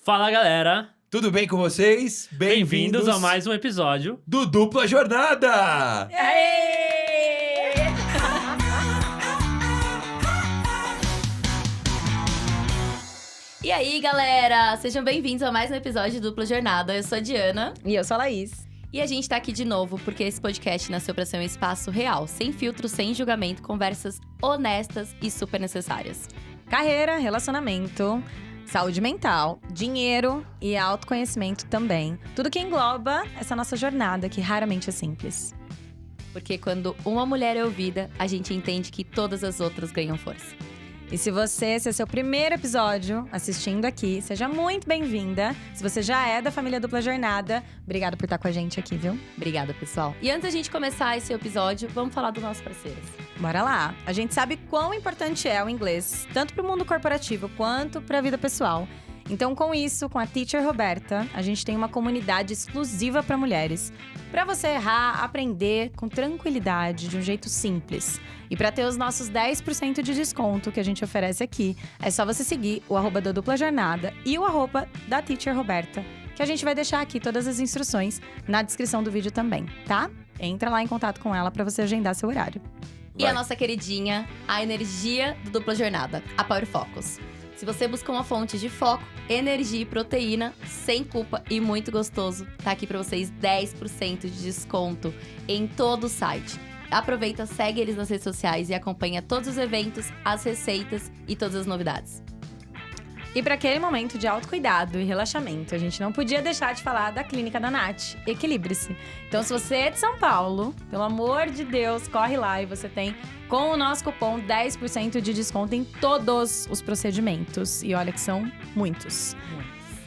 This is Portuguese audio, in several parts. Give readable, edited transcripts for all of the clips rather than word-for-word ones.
Fala, galera! Tudo bem com vocês? Bem-vindos a mais um episódio do Dupla Jornada! E aí, galera! Sejam bem-vindos a mais um episódio do Dupla Jornada. Eu sou a Diana. E eu sou a Laís. E a gente tá aqui de novo porque esse podcast nasceu pra ser um espaço real, sem filtro, sem julgamento, conversas honestas e super necessárias. Carreira, relacionamento, saúde mental, dinheiro e autoconhecimento também. Tudo que engloba essa nossa jornada, que raramente é simples. Porque quando uma mulher é ouvida, a gente entende que todas as outras ganham força. E se esse é seu primeiro episódio assistindo aqui, seja muito bem-vinda. Se você já é da família Dupla Jornada, obrigada por estar com a gente aqui, viu? Obrigada, pessoal. E antes da gente começar esse episódio, vamos falar dos nossos parceiros. Bora lá! A gente sabe quão importante é o inglês, tanto para o mundo corporativo quanto para a vida pessoal. Então, com isso, com a Teacher Roberta, a gente tem uma comunidade exclusiva para mulheres. Para você errar, aprender com tranquilidade, de um jeito simples. E para ter os nossos 10% de desconto que a gente oferece aqui, é só você seguir o @ da Dupla Jornada e o @ da Teacher Roberta, que a gente vai deixar aqui todas as instruções na descrição do vídeo também, tá? Entra lá em contato com ela para você agendar seu horário. E a nossa queridinha, a energia do Dupla Jornada, a Power Focus. Se você busca uma fonte de foco, energia e proteína, sem culpa e muito gostoso, tá aqui pra vocês 10% de desconto em todo o site. Aproveita, segue eles nas redes sociais e acompanha todos os eventos, as receitas e todas as novidades. E para aquele momento de autocuidado e relaxamento, a gente não podia deixar de falar da Clínica da Nath, Equilibre-se. Então, se você é de São Paulo, pelo amor de Deus, corre lá e você tem, com o nosso cupom, 10% de desconto em todos os procedimentos. E olha que são muitos.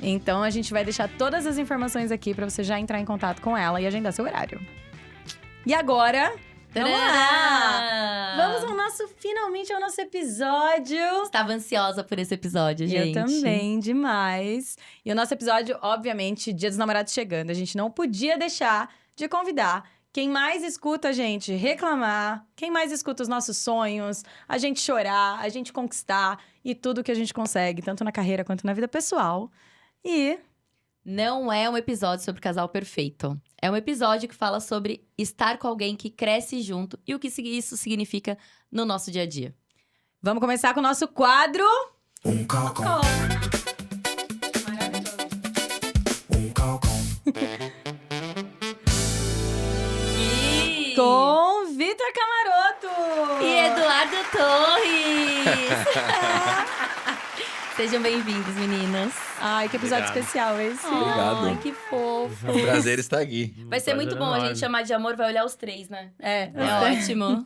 Então, a gente vai deixar todas as informações aqui para você já entrar em contato com ela e agendar seu horário. E agora... Vamos lá! Vamos finalmente ao nosso episódio. Estava ansiosa por esse episódio, gente. Eu também, demais. E o nosso episódio, obviamente, Dia dos Namorados chegando. A gente não podia deixar de convidar quem mais escuta a gente reclamar, quem mais escuta os nossos sonhos, a gente chorar, a gente conquistar e tudo que a gente consegue, tanto na carreira quanto na vida pessoal. E... não é um episódio sobre casal perfeito. É um episódio que fala sobre estar com alguém que cresce junto e o que isso significa no nosso dia a dia. Vamos começar com o nosso quadro... Um calcom. Com Vitor Camaroto! E Eduardo Torres! Sejam bem-vindos, meninas. Ai, que episódio Obrigado. especial esse. Obrigado. Ai, que fofo. Um prazer estar aqui. Vai ser muito bom a gente chamar de amor, vai olhar os três, né? É, É ótimo.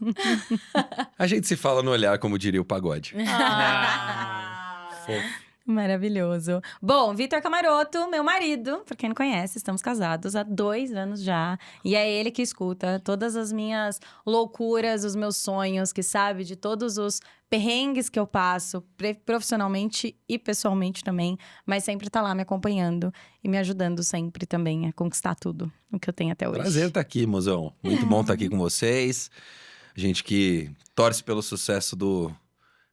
A gente se fala no olhar, como diria o pagode. Fofo. Maravilhoso. Bom, Vitor Camaroto, meu marido, pra quem não conhece, estamos casados há 2 anos já. E é ele que escuta todas as minhas loucuras, os meus sonhos, que sabe de todos os perrengues que eu passo, profissionalmente e pessoalmente também. Mas sempre tá lá me acompanhando e me ajudando sempre também a conquistar tudo o que eu tenho até hoje. Prazer estar aqui, mozão. Muito bom estar aqui com vocês. Gente que torce pelo sucesso do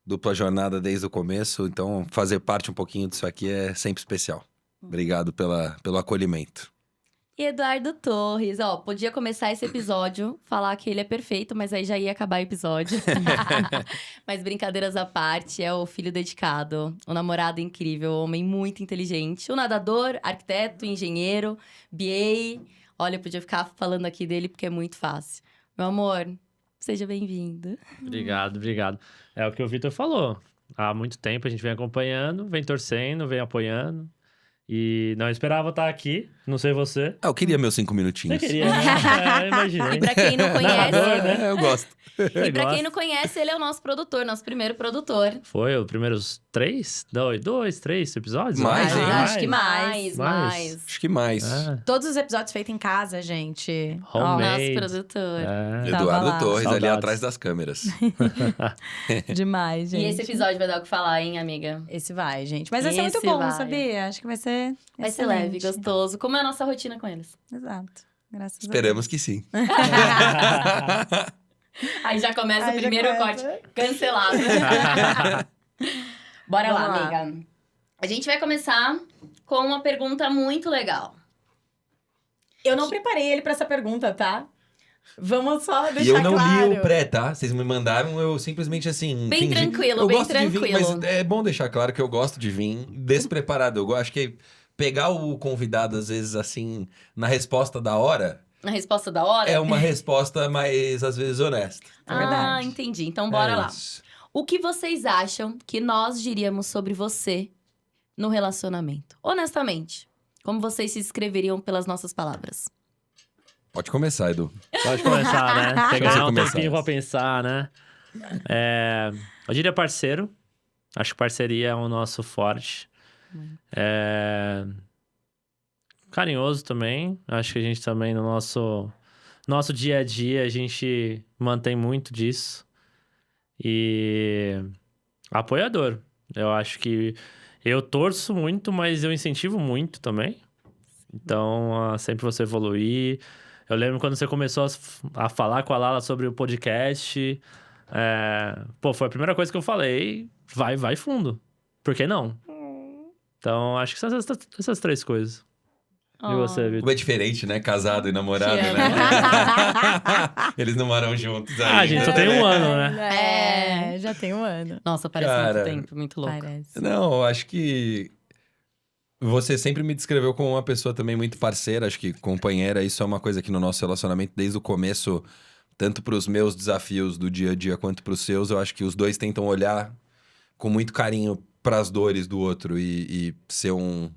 Dupla Jornada desde o começo, então fazer parte um pouquinho disso aqui é sempre especial. Obrigado pelo acolhimento. E Eduardo Torres, podia começar esse episódio, falar que ele é perfeito, mas aí já ia acabar o episódio. Mas brincadeiras à parte, é o filho dedicado, o namorado incrível, o homem muito inteligente, o nadador, arquiteto, engenheiro, BA. Olha, eu podia ficar falando aqui dele porque é muito fácil. Meu amor, seja bem-vindo. Obrigado. É o que o Vitor falou. Há muito tempo a gente vem acompanhando, vem torcendo, vem apoiando. E não esperava estar aqui, não sei você. Eu queria meus 5 Você minutinhos. queria, né? É, imaginei. E pra quem não conhece, Narrador, né? Eu gosto. e pra quem não conhece, ele é o nosso produtor, nosso primeiro produtor. Foi os primeiros 3? 2, 3 episódios? Mais, hein? Acho que Mais. mais. Acho que mais. É. Todos os episódios feitos em casa, gente. Homemade. Nosso produtor. É. Tava Eduardo lá. Torres ali Saudades. atrás das câmeras. Demais, gente. E esse episódio vai dar o que falar, hein, amiga? Esse vai, gente. Mas vai ser muito Esse bom, vai. sabia? Acho que vai ser Vai ser excelente. leve, gostoso. Como é a nossa rotina com eles? Exato. Graças Esperamos que sim. Aí já começa Aí o já primeiro começa. corte. Cancelado. Bora lá, Vamos lá. amiga. A gente vai começar com uma pergunta muito legal. Eu não preparei ele pra essa pergunta, tá? Vamos só deixar E eu não claro. li o pré, tá? Vocês me mandaram, eu simplesmente assim. Bem fingi. tranquilo, eu bem gosto de vir, tranquilo. mas é bom deixar claro que eu gosto de vir despreparado. Eu acho que pegar o convidado, às vezes, assim, na resposta da hora, Na resposta da hora? é uma resposta mais, às vezes, honesta. É verdade. Entendi. Então, bora É lá. isso. O que vocês acham que nós diríamos sobre você no relacionamento? Honestamente, como vocês se descreveriam pelas nossas palavras? Pode começar, Edu. Pode começar, né? Tem que Deixa ganhar você um começar. tempinho pra pensar, né? Eu diria parceiro. Acho que parceria é o nosso forte. Carinhoso também. Acho que a gente também, no nosso dia a dia, a gente mantém muito disso. E apoiador. Eu acho que eu torço muito, mas eu incentivo muito também. Então, sempre você evoluir. Eu lembro quando você começou a falar com a Lala sobre o podcast. Foi a primeira coisa que eu falei. Vai fundo. Por que não? Então, acho que são essas três coisas. E você, Como Vitor? é diferente, né? Casado e namorado, Te amo. né? Eles não moram juntos ainda. A gente só tem um ano, né? Já tem um ano. Nossa, parece Cara, muito tempo, muito louco. Parece. Não, eu acho que você sempre me descreveu como uma pessoa também muito parceira, acho que companheira, isso é uma coisa que no nosso relacionamento, desde o começo, tanto para os meus desafios do dia a dia quanto para os seus, eu acho que os dois tentam olhar com muito carinho para as dores do outro e ser um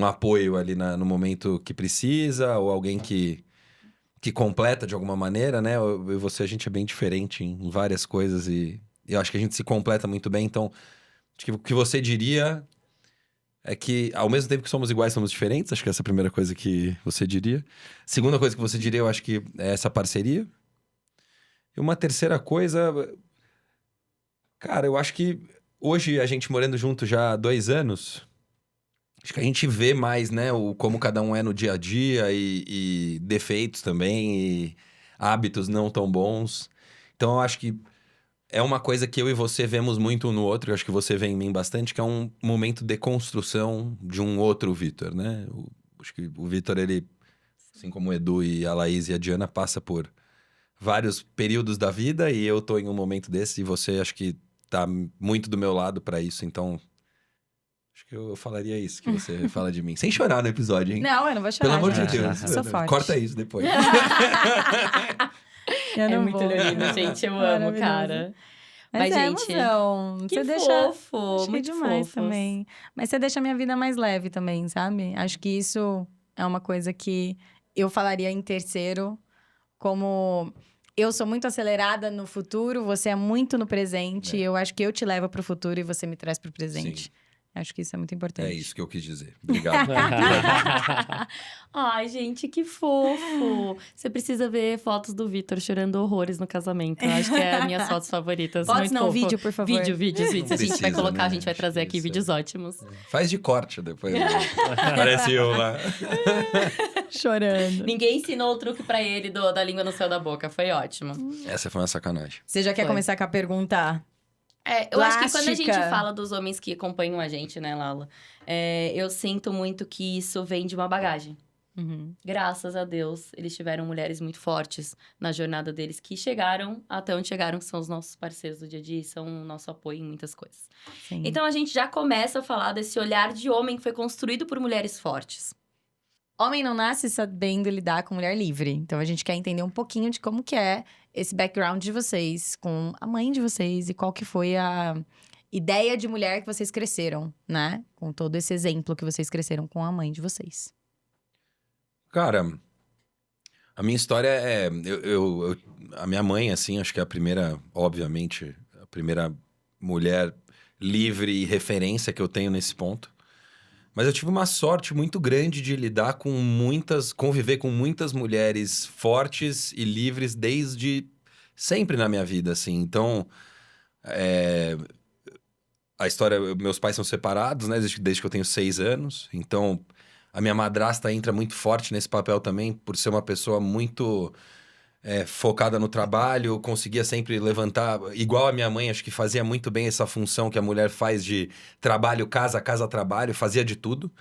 apoio ali no momento que precisa, ou alguém que completa de alguma maneira, né? Eu e você, a gente é bem diferente em várias coisas e eu acho que a gente se completa muito bem, então acho que o que você diria é que, ao mesmo tempo que somos iguais, somos diferentes. Acho que essa é a primeira coisa que você diria. Segunda coisa que você diria, eu acho que é essa parceria. E uma terceira coisa... Cara, eu acho que hoje, a gente morando junto já há 2 anos, acho que a gente vê mais, né? Como cada um é no dia a dia e defeitos também e hábitos não tão bons. Então, eu acho que é uma coisa que eu e você vemos muito um no outro, eu acho que você vê em mim bastante, que é um momento de construção de um outro Vitor, né? Acho que o Vitor, ele, assim como o Edu e a Laís e a Diana, passa por vários períodos da vida e eu tô em um momento desse e você acho que tá muito do meu lado pra isso, então acho que eu falaria isso que você fala de mim. Sem chorar no episódio, hein? Não, eu não vou chorar. Pelo amor de gente. Deus. Eu sou forte. Corta isso depois. Eu não vou. lindo, gente. Eu amo, Maravilhoso. cara. Mas Mas, é gente, emoção. Que Você deixa... fofo, Acho que é muito demais fofos. também. Mas você deixa a minha vida mais leve também, sabe? Acho que isso é uma coisa que eu falaria em terceiro, como eu sou muito acelerada no futuro, você é muito no presente. É. E eu acho que eu te levo pro futuro e você me traz pro presente. Sim. Acho que isso é muito importante. É isso que eu quis dizer. Obrigado. Ai, gente, que fofo. Você precisa ver fotos do Vitor chorando horrores no casamento. Eu acho que é as minhas fotos favoritas. Fotos Muito não, fofo. vídeo, por favor. Vídeos. A gente vai precisa, colocar, né? a gente vai Acho trazer que aqui isso vídeos ótimos. Faz de corte depois. Parece eu lá. Chorando. Ninguém ensinou o truque pra ele da língua no céu da boca. Foi ótimo. Essa foi uma sacanagem. Você já quer Foi. começar com a pergunta? Eu acho que quando a gente Plástica. fala dos homens que acompanham a gente, né, Lala? Eu sinto muito que isso vem de uma bagagem. Uhum. Graças a Deus, eles tiveram mulheres muito fortes na jornada deles, que chegaram até onde chegaram, que são os nossos parceiros do dia a dia, e são o nosso apoio em muitas coisas. Sim. Então, a gente já começa a falar desse olhar de homem que foi construído por mulheres fortes. Homem não nasce sabendo lidar com mulher livre. Então, a gente quer entender um pouquinho de como que é esse background de vocês, com a mãe de vocês, e qual que foi a ideia de mulher que vocês cresceram, né? Com todo esse exemplo que vocês cresceram com a mãe de vocês. Cara, a minha história é... a minha mãe, assim, acho que é a primeira, obviamente, a primeira mulher livre e referência que eu tenho nesse ponto. Mas eu tive uma sorte muito grande de lidar com conviver com muitas mulheres fortes e livres desde sempre na minha vida, assim. Então, a história... Meus pais são separados, né? Desde que eu tenho 6 anos. Então, a minha madrasta entra muito forte nesse papel também, por ser uma pessoa muito focada no trabalho, conseguia sempre levantar, igual a minha mãe, acho que fazia muito bem essa função que a mulher faz de trabalho, casa, casa, trabalho, fazia de tudo,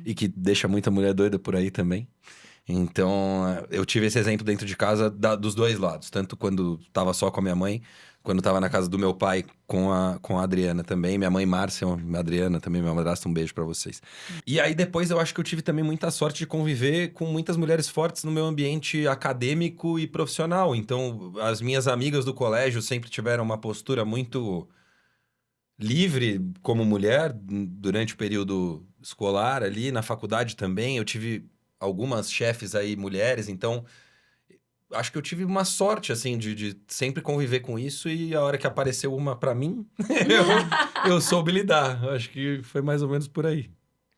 e que deixa muita mulher doida por aí também. Então, eu tive esse exemplo dentro de casa dos dois lados, tanto quando estava só com a minha mãe, quando estava na casa do meu pai com a Adriana também. Minha mãe, Márcia, a Adriana também, meu madrasto, um beijo pra vocês. E aí depois eu acho que eu tive também muita sorte de conviver com muitas mulheres fortes no meu ambiente acadêmico e profissional. Então, as minhas amigas do colégio sempre tiveram uma postura muito livre como mulher durante o período escolar ali, na faculdade também. Eu tive algumas chefes aí mulheres, então acho que eu tive uma sorte, assim, de sempre conviver com isso, e a hora que apareceu uma pra mim, eu soube lidar. Acho que foi mais ou menos por aí.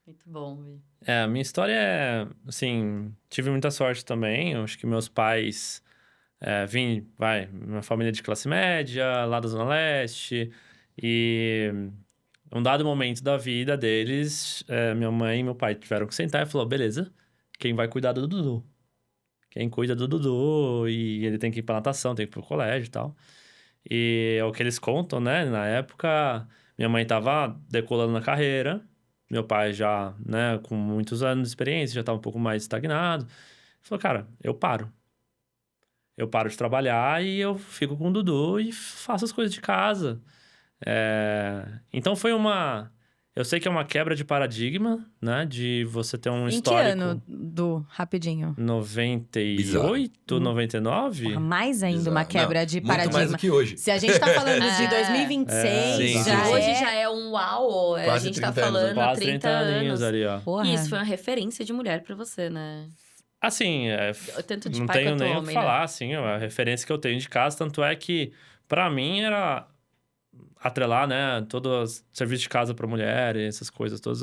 Muito bom, Vi. A minha história é, assim, tive muita sorte também. Eu acho que meus pais, uma família de classe média, lá da Zona Leste, e um dado momento da vida deles, minha mãe e meu pai tiveram que sentar e falou, beleza, quem vai cuidar do Dudu? Quem cuida do Dudu, e ele tem que ir pra natação, tem que ir pro colégio e tal. E é o que eles contam, né? Na época, minha mãe tava decolando na carreira, meu pai já, né, com muitos anos de experiência, já tava um pouco mais estagnado. Falou, cara, eu paro. Eu paro de trabalhar e eu fico com o Dudu e faço as coisas de casa. Então foi uma... Eu sei que é uma quebra de paradigma, né? De você ter um Em que histórico... ano, Du? Rapidinho. 98, 99? Porra, mais ainda Bizarro. uma quebra de Muito mais paradigma. do que hoje. Se a gente tá falando de É. 2026, Sim, já sim. Hoje é... já é um uau, a Quase gente tá 30 anos, falando Quase 30 30 aninhos anos. ali, ó. Porra. E isso foi uma referência de mulher pra você, né? Assim, Tanto de não pai tenho quanto nem o que homem, falar, né? assim, a referência que eu tenho de casa, tanto é que, pra mim, era atrelar, né, todo o serviço de casa pra mulher e essas coisas todas,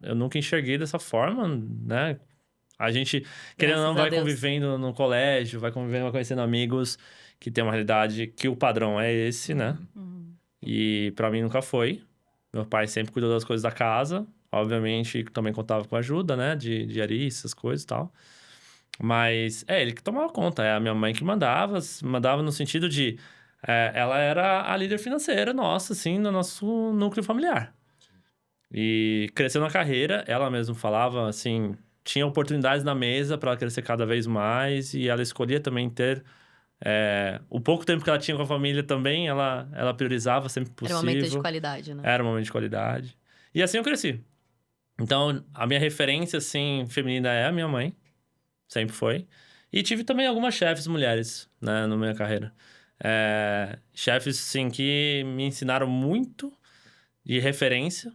eu nunca enxerguei dessa forma, né? A gente, querendo ou não, Graças a vai Deus. convivendo no colégio, vai convivendo, vai conhecendo amigos que tem uma realidade que o padrão é esse, né? Uhum. E pra mim nunca foi. Meu pai sempre cuidou das coisas da casa. Obviamente, também contava com ajuda, né? De Ari, essas coisas e tal. Mas ele que tomava conta. É a minha mãe que mandava no sentido de... ela era a líder financeira nossa, assim, no nosso núcleo familiar. E cresceu na carreira, ela mesma falava, assim... Tinha oportunidades na mesa para ela crescer cada vez mais. E ela escolhia também ter... o pouco tempo que ela tinha com a família também, ela priorizava sempre que Era possível. um momento de qualidade, né? Era um momento de qualidade. E assim eu cresci. Então, a minha referência, assim, feminina é a minha mãe. Sempre foi. E tive também algumas chefes mulheres, né, na minha carreira. Chefes, assim, que me ensinaram muito de referência.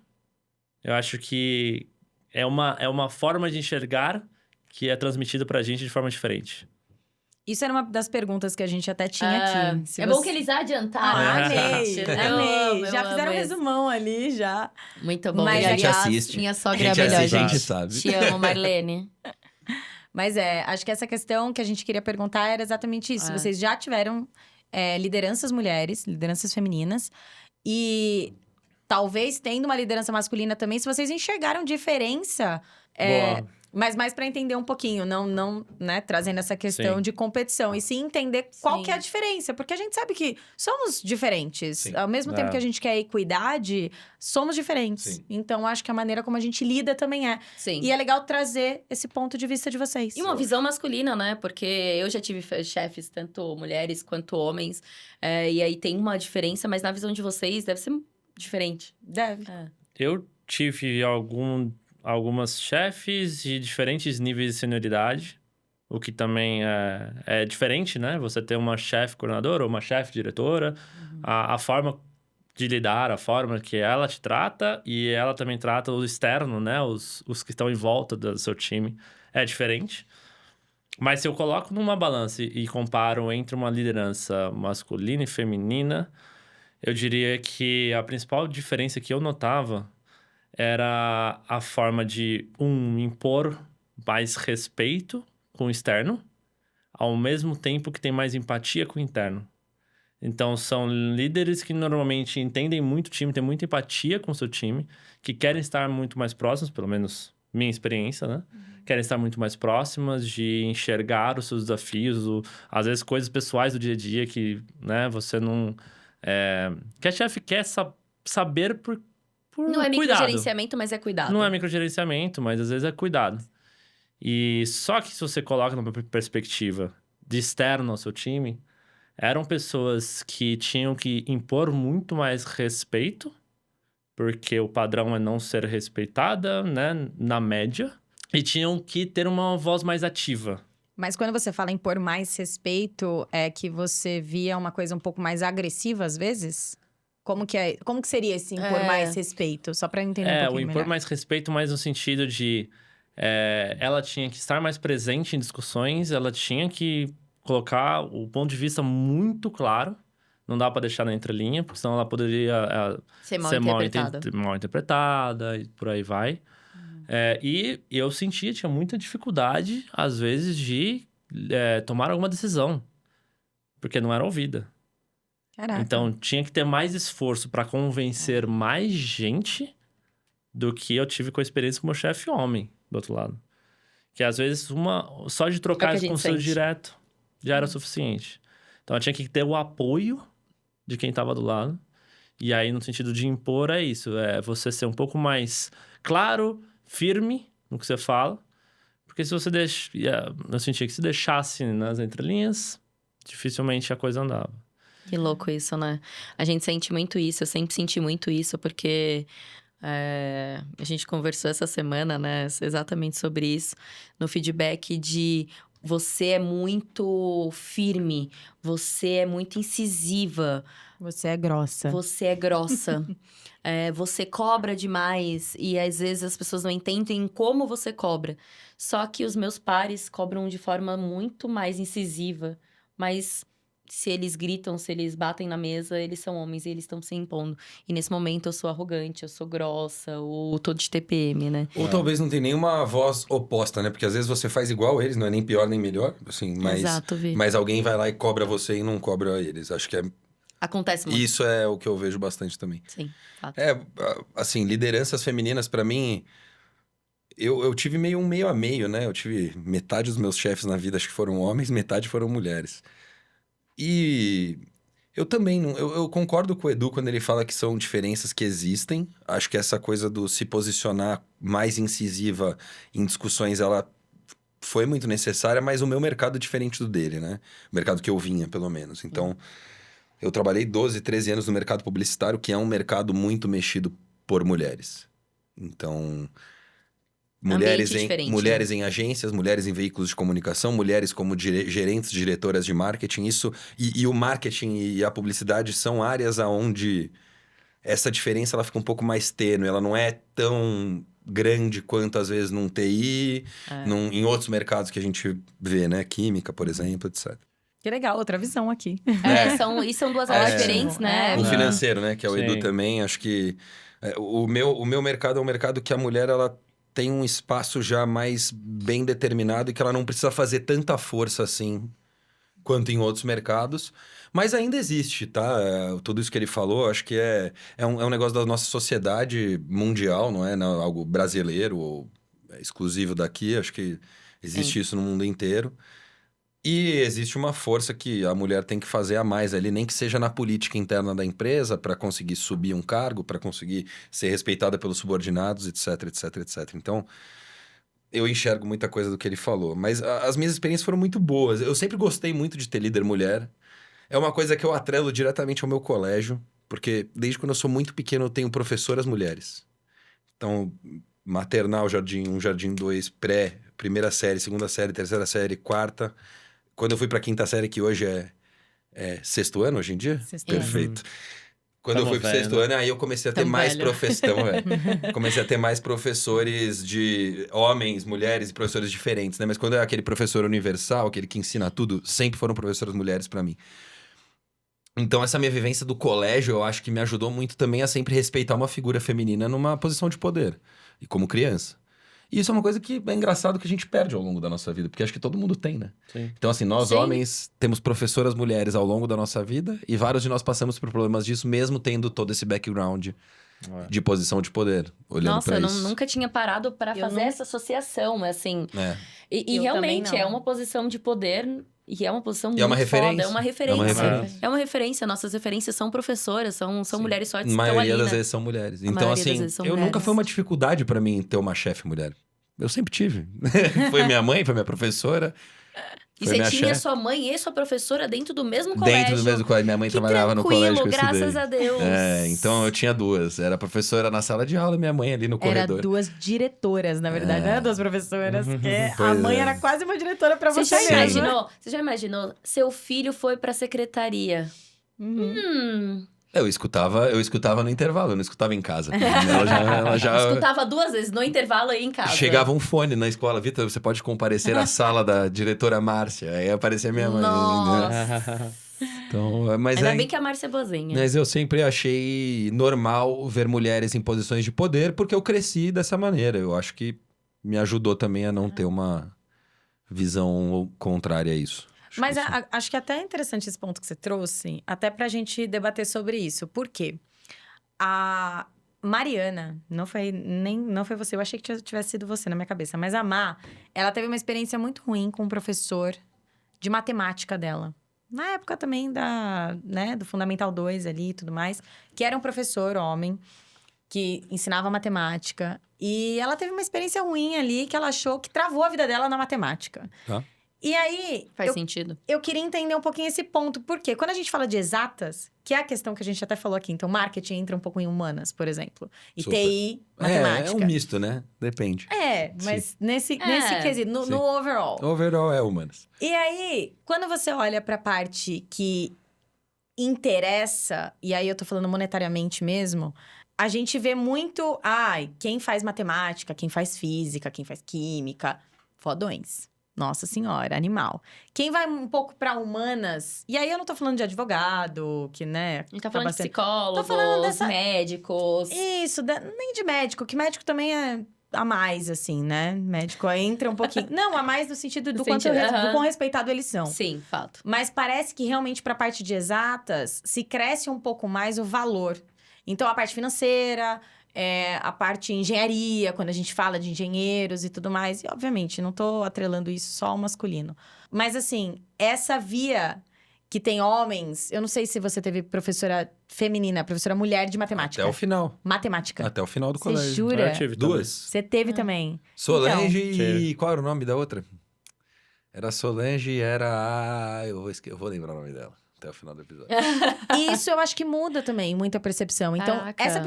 Eu acho que é uma forma de enxergar que é transmitida pra gente de forma diferente. Isso era uma das perguntas que a gente até tinha aqui. Se É bom você- que eles adiantaram. Ah, a amei, gente, né? amei. Eu Já amo fizeram um esse. resumão ali, já. Muito bom. Mas E, a gente aliás, assiste. minha A sogra é gente a melhor, assiste, a gente gente. sabe. Te amo, Marlene. Mas acho que essa questão que a gente queria perguntar era exatamente isso. É. Vocês já tiveram lideranças mulheres, lideranças femininas, e talvez tendo uma liderança masculina também, se vocês enxergaram diferença, Boa. mas mais para entender um pouquinho, não, né, trazendo essa questão Sim. de competição, e sim entender qual Sim. que é a diferença, porque a gente sabe que somos diferentes. Sim. Ao mesmo tempo É. que a gente quer equidade, somos diferentes. Sim. Então, acho que a maneira como a gente lida também é. Sim. E é legal trazer esse ponto de vista de vocês. E uma visão masculina, né? Porque eu já tive chefes, tanto mulheres quanto homens. E aí tem uma diferença, mas na visão de vocês deve ser diferente. Deve. Eu tive algumas chefes de diferentes níveis de senioridade, o que também é diferente, né? Você ter uma chefe coordenadora ou uma chefe diretora, a forma de lidar, a forma que ela te trata e ela também trata o externo, né? Os que estão em volta do seu time é diferente. Mas se eu coloco numa balança e comparo entre uma liderança masculina e feminina, eu diria que a principal diferença que eu notava era a forma de, impor mais respeito com o externo, ao mesmo tempo que tem mais empatia com o interno. Então, são líderes que normalmente entendem muito o time, têm muita empatia com o seu time, que querem estar muito mais próximos, pelo menos minha experiência, né? querem estar muito mais próximas, de enxergar os seus desafios, às vezes coisas pessoais do dia a dia que, né, você não... que a chefe quer saber por Não é cuidado. microgerenciamento, mas é cuidado. Não é microgerenciamento, mas às vezes é cuidado. E só que se você coloca numa perspectiva de externo ao seu time, eram pessoas que tinham que impor muito mais respeito, porque o padrão é não ser respeitada, né, na média, e tinham que ter uma voz mais ativa. Mas quando você fala em pôr mais respeito, é que você via uma coisa um pouco mais agressiva às vezes? Como que seria esse impor mais respeito? Só pra eu entender um pouquinho o impor melhor. mais respeito mais no sentido de... ela tinha que estar mais presente em discussões, ela tinha que colocar o ponto de vista muito claro. Não dá pra deixar na entrelinha, porque senão ela poderia Ser mal ser interpretada. mal interpretada e por aí vai. E eu tinha muita dificuldade, às vezes, de tomar alguma decisão, porque não era ouvida. Caraca. Então, tinha que ter mais esforço pra convencer mais gente do que eu tive com a experiência com o meu chefe homem, do outro lado. Que às vezes, só de trocar É o que a esse gente conselho sente. direto já era suficiente. Então, eu tinha que ter o apoio de quem tava do lado. E aí, no sentido de impor, é isso. É você ser um pouco mais claro, firme no que você fala. Porque se você eu sentia que se deixasse nas entrelinhas, dificilmente a coisa andava. Que louco isso, né? A gente sente muito isso, eu sempre senti muito isso, porque a gente conversou essa semana, né, exatamente sobre isso, no feedback de você é muito firme, você é muito incisiva, Você é grossa. você é grossa, você cobra demais e às vezes as pessoas não entendem como você cobra. Só que os meus pares cobram de forma muito mais incisiva, mas se eles gritam, se eles batem na mesa, eles são homens e eles estão se impondo. E nesse momento eu sou arrogante, eu sou grossa, ou tô de TPM, né? Ou talvez não tenha nenhuma voz oposta, né? Porque às vezes você faz igual eles, não é nem pior nem melhor, assim, Exato, Vi. mas alguém vai lá e cobra você e não cobra eles. Acho que Acontece muito. isso é o que eu vejo bastante também. Sim, fato. Assim, lideranças femininas, pra mim, eu tive meio a meio, né? Eu tive metade dos meus chefes na vida, acho que foram homens, metade foram mulheres. E eu também, eu concordo com o Edu quando ele fala que são diferenças que existem. Acho que essa coisa do se posicionar mais incisiva em discussões, ela foi muito necessária, mas o meu mercado é diferente do dele, né? O mercado que eu vinha, pelo menos. Então, eu trabalhei 12, 13 anos no mercado publicitário, que é um mercado muito mexido por mulheres. Então, mulheres Ambiente diferente, mulheres em agências, mulheres em veículos de comunicação, mulheres como gerentes, diretoras de marketing, isso... E o marketing e a publicidade são áreas onde essa diferença ela fica um pouco mais tênue, ela não é tão grande quanto, às vezes, num TI, em outros mercados que a gente vê, né? Química, por exemplo, etc. Que legal, outra visão aqui. São duas áreas diferentes, né? O financeiro, né? Que é o Edu Sim. também, acho que... o meu mercado é um mercado que a mulher, ela tem um espaço já mais bem determinado e que ela não precisa fazer tanta força assim quanto em outros mercados. Mas ainda existe, tá? Tudo isso que ele falou, acho que é um negócio da nossa sociedade mundial, não é algo brasileiro ou exclusivo daqui. Acho que existe isso no mundo inteiro. E existe uma força que a mulher tem que fazer a mais ali, nem que seja na política interna da empresa, para conseguir subir um cargo, para conseguir ser respeitada pelos subordinados, etc, etc, etc. Então, eu enxergo muita coisa do que ele falou. Mas as minhas experiências foram muito boas. Eu sempre gostei muito de ter líder mulher. É uma coisa que eu atrelo diretamente ao meu colégio, porque desde quando eu sou muito pequeno eu tenho professoras mulheres. Então, maternal, jardim 1, jardim 2, pré, primeira série, segunda série, terceira série, quarta... Quando eu fui pra quinta série, que hoje é sexto ano, hoje em dia? Sexto ano. Perfeito. Quando eu Tamo fui pro velho, sexto né? ano, aí eu comecei a ter Tamo mais velho. Comecei a ter mais professores de homens, mulheres e professores diferentes, né? Mas quando é aquele professor universal, aquele que ensina tudo, sempre foram professoras mulheres pra mim. Então, essa minha vivência do colégio, eu acho que me ajudou muito também a sempre respeitar uma figura feminina numa posição de poder. E como criança. E isso é uma coisa que é engraçado que a gente perde ao longo da nossa vida, porque acho que todo mundo tem, né? Sim. Então, assim, nós Sim. homens temos professoras mulheres ao longo da nossa vida e vários de nós passamos por problemas disso, mesmo tendo todo esse background de posição de poder, olhando Nossa, pra eu isso. nunca tinha parado pra Eu fazer não- essa associação, assim. É. E Eu realmente também é não. uma posição de poder e é uma posição E é uma muito foda. referência. É uma É referência. uma referência. É uma referência. Nossas referências são professoras, são Sim. mulheres fortes A que estão maioria ali, das né? vezes são mulheres. A Então, maioria das assim, vezes são eu nunca mulheres. foi uma dificuldade pra mim ter uma chefe mulher. Eu sempre tive. Foi minha mãe, foi minha professora. E Foi você minha tinha chefe. sua mãe e sua professora dentro do mesmo colégio. Dentro do mesmo colégio. Minha mãe Que trabalhava no colégio que eu tranquilo, estudei. graças a Deus. Então eu tinha duas. Era a professora na sala de aula e minha mãe ali no Era corredor. 2 diretoras, na verdade. Não era 2 professoras, porque a Pois mãe é. era quase uma diretora pra Você você já Sim. mesmo. imaginou? Você já imaginou? Seu filho foi pra secretaria. Uhum. Eu escutava no intervalo, eu não escutava em casa. Ela já Escutava 2 vezes no intervalo aí em casa. chegava um fone na escola. Vitor, você pode comparecer à sala da diretora Márcia. Aí aparecia minha mãe. Nossa. Então, mas Ainda aí, bem que a Márcia é boazinha. mas eu sempre achei normal ver mulheres em posições de poder, porque eu cresci dessa maneira. Eu acho que me ajudou também a não ter uma visão contrária a isso. Mas que isso- acho que até é interessante esse ponto que você trouxe, até pra gente debater sobre isso. Por quê? A Mariana, não foi você, eu achei que tivesse sido você na minha cabeça, mas a Má, ela teve uma experiência muito ruim com um professor de matemática dela. Na época também do Fundamental 2 ali e tudo mais, que era um professor homem que ensinava matemática. E ela teve uma experiência ruim ali que ela achou que travou a vida dela na matemática. Tá. E aí, Faz sentido. eu queria entender um pouquinho esse ponto. Por quê? Quando a gente fala de exatas, que é a questão que a gente até falou aqui. Então, marketing entra um pouco em humanas, por exemplo. E Super. TI, matemática. É um misto, né? Depende. Mas nesse quesito, Sim. no overall. Overall é humanas. E aí, quando você olha pra parte que interessa, e aí eu tô falando monetariamente mesmo, a gente vê muito, quem faz matemática, quem faz física, quem faz química, fodões. Nossa senhora, animal. Quem vai um pouco pra humanas, e aí eu não tô falando de advogado, que, né? A gente tá falando de psicólogos, Tô falando dessa- médicos. Isso, nem de médico, que médico também é a mais, assim, né? Médico entra um pouquinho. Não, a mais no sentido do, No quanto sentido, do aham. quão respeitado eles são. Sim, fato. Mas parece que realmente para a parte de exatas se cresce um pouco mais o valor. Então, a parte financeira, a parte engenharia, quando a gente fala de engenheiros e tudo mais. E, obviamente, não tô atrelando isso só ao masculino. Mas, assim, essa via que tem homens... Eu não sei se você teve professora feminina, professora mulher de matemática. Até o final. Matemática. Até o final do Você colégio. jura? Eu tive Duas. Você teve também. Solange Então. e... Qual era o nome da outra? Era Solange e era... Eu vou lembrar o nome dela. Até o final do episódio. Isso eu acho que muda também muita percepção. Então, Caraca. essa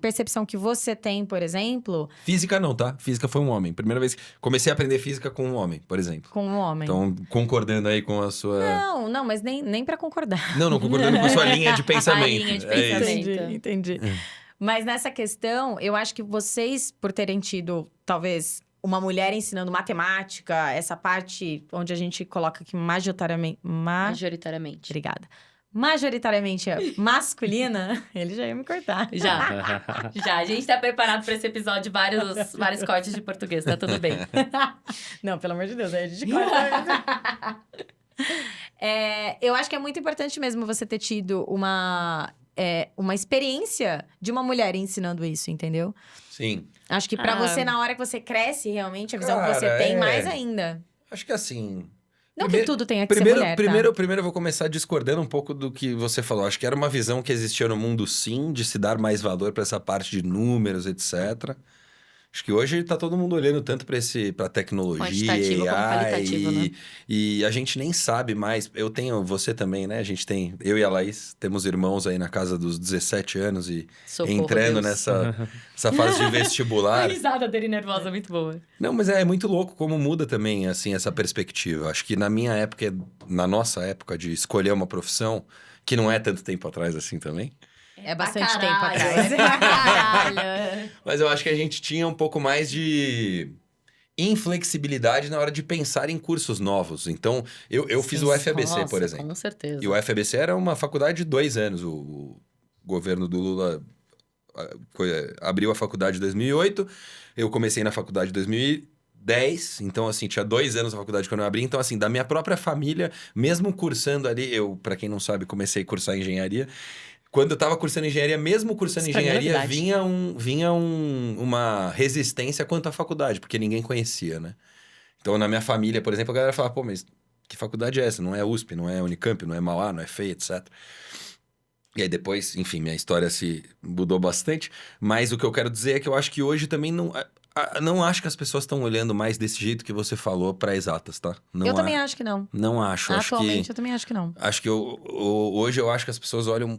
percepção que você tem, por exemplo, Física não, tá? Física foi um homem. Primeira vez que comecei a aprender física com um homem, por exemplo. com um homem. Então, concordando aí com a sua... Não, mas nem para concordar. Não, concordando com a sua linha de pensamento. A linha de É isso. pensamento. Entendi. Mas nessa questão, eu acho que vocês, por terem tido, talvez, uma mulher ensinando matemática, essa parte onde a gente coloca aqui majoritariamente... Majoritariamente. Obrigada. Majoritariamente masculina, ele já ia me cortar. Já. Já. A gente tá preparado pra esse episódio, vários cortes de português, tá tudo bem. Não, pelo amor de Deus, aí a gente corta. Eu acho que é muito importante mesmo você ter tido uma experiência de uma mulher ensinando isso, entendeu? Sim. Acho que pra você, na hora que você cresce, realmente, a visão que você Cara, tem, mais ainda. Acho que assim... Não Primeiro- que tudo tenha que ser mulher, tá? Primeiro eu vou começar discordando um pouco do que você falou. Acho que era uma visão que existia no mundo, sim, de se dar mais valor para essa parte de números, etc. Acho que hoje tá todo mundo olhando tanto para tecnologia, Quantitativo como qualitativo, né? e a gente nem sabe mais. Você também, né? Eu e a Laís temos irmãos aí na casa dos 17 anos e Socorro, entrando Deus. nessa fase de A vestibular. risada dele nervosa, muito boa. Não, mas é muito louco como muda também, assim, essa perspectiva. Acho que na minha época, na nossa época de escolher uma profissão, que não é tanto tempo atrás assim também, É bastante Pra tempo caralho, atrás. é pra caralho. mas eu acho que a gente tinha um pouco mais de inflexibilidade na hora de pensar em cursos novos. Então, eu fiz o FABC, Nossa, por exemplo. Com certeza. E o FABC era uma faculdade de 2 anos. O governo do Lula abriu a faculdade em 2008, eu comecei na faculdade em 2010, então, assim, tinha 2 anos a faculdade quando eu abri. Então, assim, da minha própria família, mesmo cursando ali, para quem não sabe, comecei a cursar engenharia. Quando eu tava cursando engenharia, mesmo cursando Isso pra mim é engenharia, novidade. vinha uma resistência quanto à faculdade, porque ninguém conhecia, né? Então, na minha família, por exemplo, a galera falava, pô, mas que faculdade é essa? Não é USP, não é Unicamp, não é Mauá, não é FEI, etc. E aí depois, enfim, minha história se mudou bastante. Mas o que eu quero dizer é que eu acho que hoje também não acho que as pessoas estão olhando mais desse jeito que você falou para exatas, tá? Eu também acho que não. Não acho. Atualmente, eu também acho que não. Acho que hoje eu acho que as pessoas olham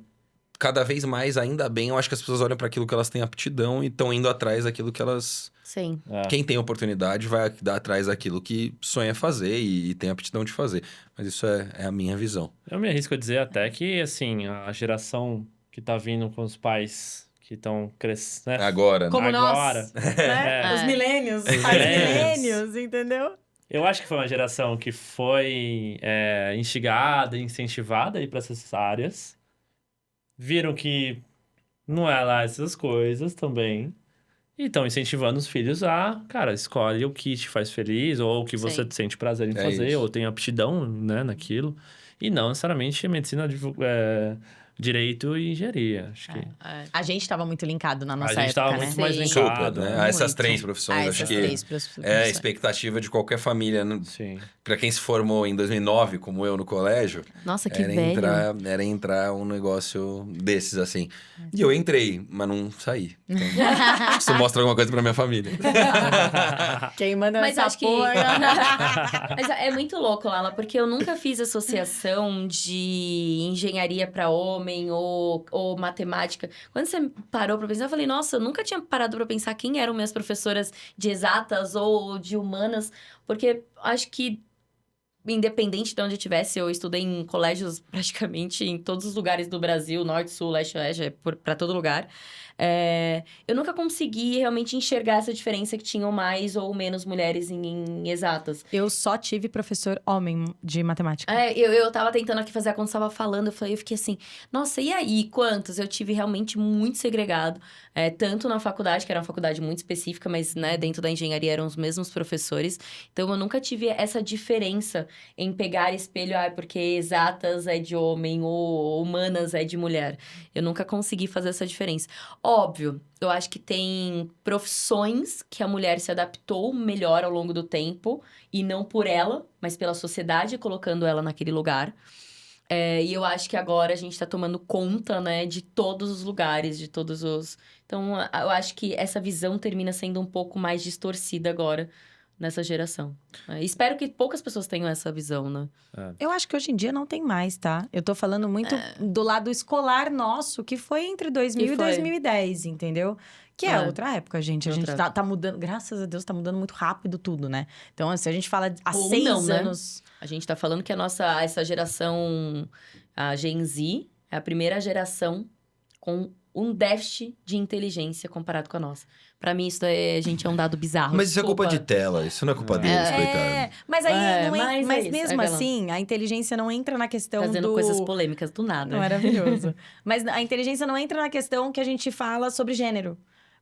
cada vez mais, ainda bem, eu acho que as pessoas olham para aquilo que elas têm aptidão e estão indo atrás daquilo que elas... Sim. É. Quem tem oportunidade vai dar atrás daquilo que sonha fazer e tem aptidão de fazer. Mas isso é a minha visão. Eu me arrisco a dizer até que, assim, a geração que tá vindo com os pais que estão crescendo, né? Agora, né? Como Agora. nós, né? É. Os milênios, Os pais millennials. milênios, entendeu? Eu acho que foi uma geração que foi instigada, incentivada a ir para essas áreas. Viram que não é lá essas coisas também. E estão incentivando os filhos a, cara, escolhe o que te faz feliz, ou o que você Sim. sente prazer em É fazer, isso. ou tem aptidão, né, naquilo. E não necessariamente medicina, direito e engenharia. Acho que A gente tava muito linkado na nossa a gente época, tava né? muito mais Sim. linkado. Super, né? A essas Muito. três profissões, acho essas que três é a profissões. expectativa de qualquer família. Sim. Para quem se formou em 2009, como eu, no colégio, Nossa, que era velho. era entrar um negócio desses, assim. E eu entrei, mas não saí. Então, isso mostra alguma coisa pra minha família. Quem manda Mas essa acho que. porra... Mas é muito louco, Lala, porque eu nunca fiz associação de engenharia para homem ou matemática. Quando você parou pra pensar, eu falei, nossa, eu nunca tinha parado pra pensar quem eram minhas professoras de exatas ou de humanas, porque acho que. Independente de onde eu estivesse, eu estudei em colégios praticamente em todos os lugares do Brasil, norte, sul, leste, oeste, pra todo lugar. Eu nunca consegui realmente enxergar essa diferença que tinham mais ou menos mulheres em exatas. Eu só tive professor homem de matemática. Eu tava tentando aqui fazer a conta, tava falando, eu fiquei assim, nossa, e aí, quantos? Eu tive realmente muito segregado, tanto na faculdade, que era uma faculdade muito específica, mas, né, dentro da engenharia eram os mesmos professores, então eu nunca tive essa diferença em pegar espelho, porque exatas é de homem ou humanas é de mulher. Eu nunca consegui fazer essa diferença. Óbvio, eu acho que tem profissões que a mulher se adaptou melhor ao longo do tempo, e não por ela, mas pela sociedade, colocando ela naquele lugar. E eu acho que agora a gente tá tomando conta, né, de todos os lugares, de todos os... Então, eu acho que essa visão termina sendo um pouco mais distorcida agora, nessa geração. Espero que poucas pessoas tenham essa visão, né? Eu acho que hoje em dia não tem mais, tá? Eu tô falando muito do lado escolar nosso, que foi entre 2000 Que e foi. 2010, entendeu? Que é outra época, gente. A gente Outra tá mudando, graças a Deus, tá mudando muito rápido tudo, né? Então, se a gente fala há Ou 6 não, né? anos... A gente tá falando que essa geração, a Gen Z, é a primeira geração com um déficit de inteligência comparado com a nossa. Pra mim, gente, é um dado bizarro. Mas isso é culpa de Desculpa. tela, isso não é culpa deles, coitado. Mas aí, não mas mas é isso, mesmo vai lá. assim, a inteligência não entra na questão Trazendo do... coisas polêmicas do nada. Maravilhoso. Mas a inteligência não entra na questão que a gente fala sobre gênero.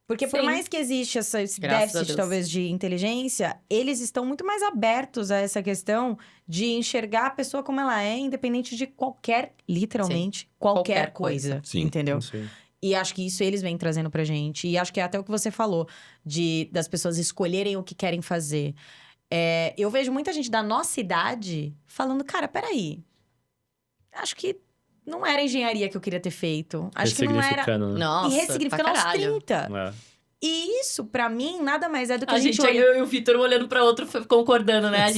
Porque por Sim. mais que existe esse Graças a déficit, Deus. talvez, de inteligência, eles estão muito mais abertos a essa questão de enxergar a pessoa como ela é, independente de qualquer, literalmente, qualquer Qualquer coisa. coisa. Sim. Entendeu? Sim. E acho que isso eles vêm trazendo pra gente. E acho que é até o que você falou, das pessoas escolherem o que querem fazer. Eu vejo muita gente da nossa idade falando, cara, peraí. Acho que não era engenharia que eu queria ter feito. Acho que não era... Ressignificando, né? Nossa, E ressignificando pra aos caralho. 30. É. E isso, pra mim, nada mais é do que A gente, olha- eu e o Vitor, um olhando pra outro, concordando, né? A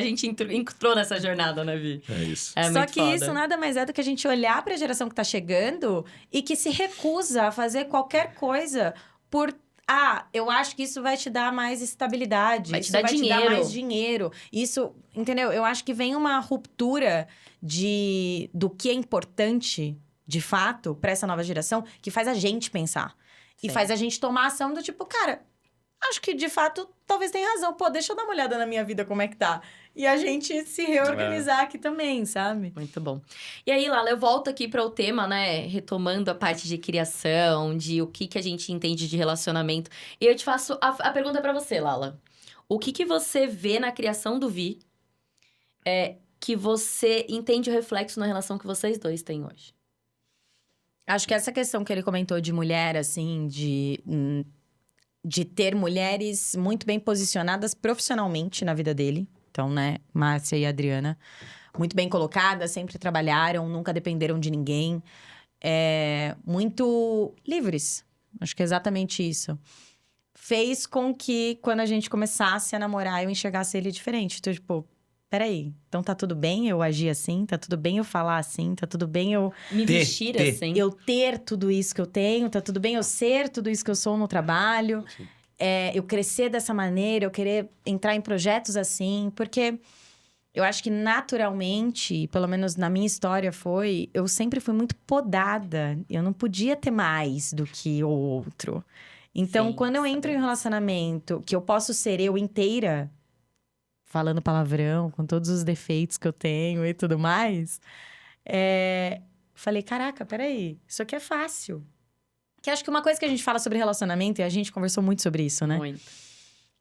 gente entrou nessa jornada, né, Vi? É isso. É Só muito que foda. isso nada mais é do que a gente olhar pra geração que tá chegando e que se recusa a fazer qualquer coisa por... eu acho que isso vai te dar mais estabilidade. Vai te isso dar vai te dinheiro. dar mais dinheiro. Isso, entendeu? Eu acho que vem uma ruptura do que é importante, de fato, pra essa nova geração, que faz a gente pensar. E Sim. faz a gente tomar ação do tipo, cara, acho que de fato talvez tenha razão. Pô, deixa eu dar uma olhada na minha vida como é que tá. E a gente se reorganizar aqui também, sabe? Muito bom. E aí, Lala, eu volto aqui para o tema, né? Retomando a parte de criação, de o que a gente entende de relacionamento. E eu te faço a pergunta para você, Lala. O que você vê na criação do Vi que você entende o reflexo na relação que vocês dois têm hoje? Acho que essa questão que ele comentou de mulher, assim, de ter mulheres muito bem posicionadas profissionalmente na vida dele. Então, né, Márcia e Adriana, muito bem colocadas, sempre trabalharam, nunca dependeram de ninguém. Muito livres. Acho que é exatamente isso. Fez com que, quando a gente começasse a namorar, eu enxergasse ele diferente. Então, tipo, peraí, então tá tudo bem eu agir assim? Tá tudo bem eu falar assim? Tá tudo bem Me vestir assim. eu ter tudo isso que eu tenho? Tá tudo bem eu ser tudo isso que eu sou no trabalho? Eu crescer dessa maneira, eu querer entrar em projetos assim? Porque eu acho que naturalmente, pelo menos na minha história eu sempre fui muito podada. Eu não podia ter mais do que o outro. Então, Sim, quando eu entro em um relacionamento que eu posso ser eu inteira, falando palavrão, com todos os defeitos que eu tenho e tudo mais, falei, caraca, peraí, isso aqui é fácil. Que acho que uma coisa que a gente fala sobre relacionamento, e a gente conversou muito sobre isso, né? Muito.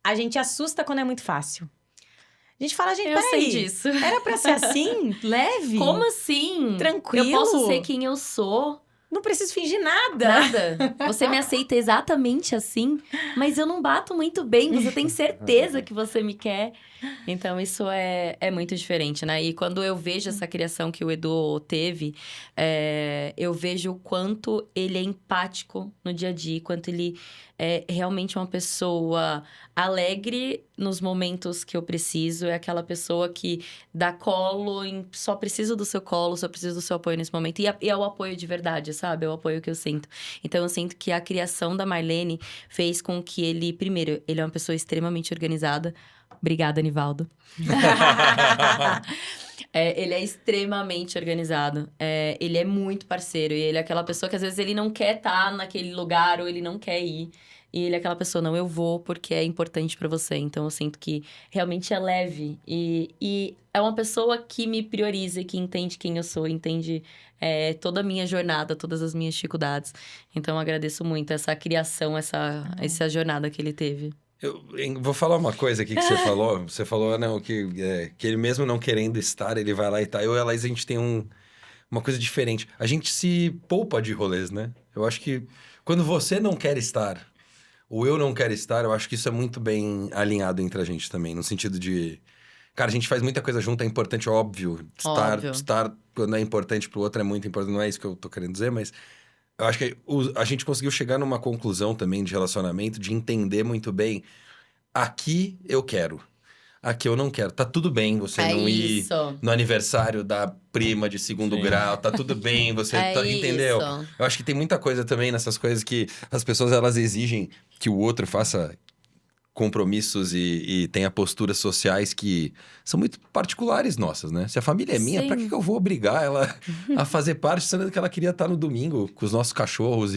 A gente assusta quando é muito fácil. A gente fala, gente, Eu sei peraí, disso. era pra ser assim? Leve? Como assim? Tranquilo? Eu posso ser quem eu sou. Não preciso fingir nada. Nada. Você me aceita exatamente assim, mas eu não bato muito bem. Você tem certeza que você me quer. Então, isso é muito diferente, né? E quando eu vejo essa criação que o Edu teve, eu vejo o quanto ele é empático no dia a dia, quanto ele é realmente uma pessoa alegre nos momentos que eu preciso. É aquela pessoa que dá colo, só preciso do seu colo, só preciso do seu apoio nesse momento. E é o apoio de verdade, sabe? É o apoio que eu sinto. Então, eu sinto que a criação da Marlene fez com que ele... Primeiro, ele é uma pessoa extremamente organizada. Obrigada, Anivaldo. Ele é extremamente organizado. Ele é muito parceiro. E ele é aquela pessoa que, às vezes, ele não quer estar naquele lugar ou ele não quer ir. E ele é aquela pessoa, não, eu vou porque é importante pra você. Então, eu sinto que realmente é leve. E é uma pessoa que me prioriza, que entende quem eu sou, entende toda a minha jornada, todas as minhas dificuldades. Então, eu agradeço muito essa criação, essa jornada que ele teve. Eu vou falar uma coisa aqui que você falou. Você falou, não, que ele mesmo não querendo estar, ele vai lá e tá. Eu e a Laís, a gente tem uma coisa diferente. A gente se poupa de rolês, né? Eu acho que quando você não quer estar, ou eu não quero estar, eu acho que isso é muito bem alinhado entre a gente também. No sentido de... Cara, a gente faz muita coisa junto, é importante, óbvio. Óbvio. Estar quando é importante pro outro é muito importante. Não é isso que eu tô querendo dizer, mas... Eu acho que a gente conseguiu chegar numa conclusão também de relacionamento, de entender muito bem. Aqui eu quero. Aqui eu não quero. Tá tudo bem você não ir Isso. no aniversário da prima de segundo Sim. grau. Tá tudo bem, você entendeu? Isso. Eu acho que tem muita coisa também nessas coisas que as pessoas elas exigem que o outro faça compromissos e tenha posturas sociais que são muito particulares nossas, né? Se a família é minha, Sim. pra que eu vou obrigar ela a fazer parte, sendo que ela queria estar no domingo com os nossos cachorros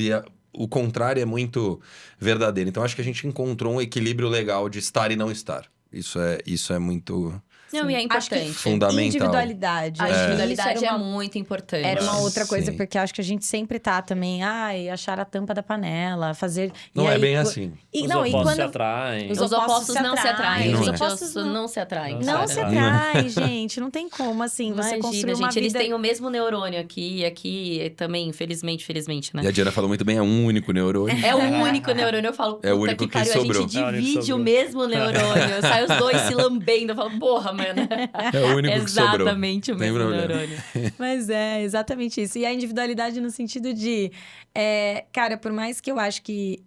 o contrário é muito verdadeiro. Então, acho que a gente encontrou um equilíbrio legal de estar e não estar. Isso é muito Não, e é Acho que importante. fundamental. individualidade. A individualidade Isso é era muito importante. Era uma outra coisa, Sim. porque acho que a gente sempre tá também... Ai, achar a tampa da panela, fazer... Não e é aí, bem assim. Os e opostos quando... se atraem. Os Os opostos não se atraem. Não Os é. opostos não se atraem. Não Não cara. se atraem. atrai, gente. Não tem como, assim, você Imagina, construir uma gente, eles vida... têm o mesmo neurônio aqui e aqui também, felizmente, né? E a Diana falou muito bem, é um único neurônio. É o único neurônio. Eu falo, puta É o único que que pariu, sobrou. a gente É o único que divide o sobrou. mesmo neurônio. Sai os dois se lambendo. Eu falo, porra, mano. É o único que sobrou. Exatamente o Tem mesmo problema. neurônio. Mas é exatamente isso. E a individualidade no sentido de... cara, por mais que eu acho que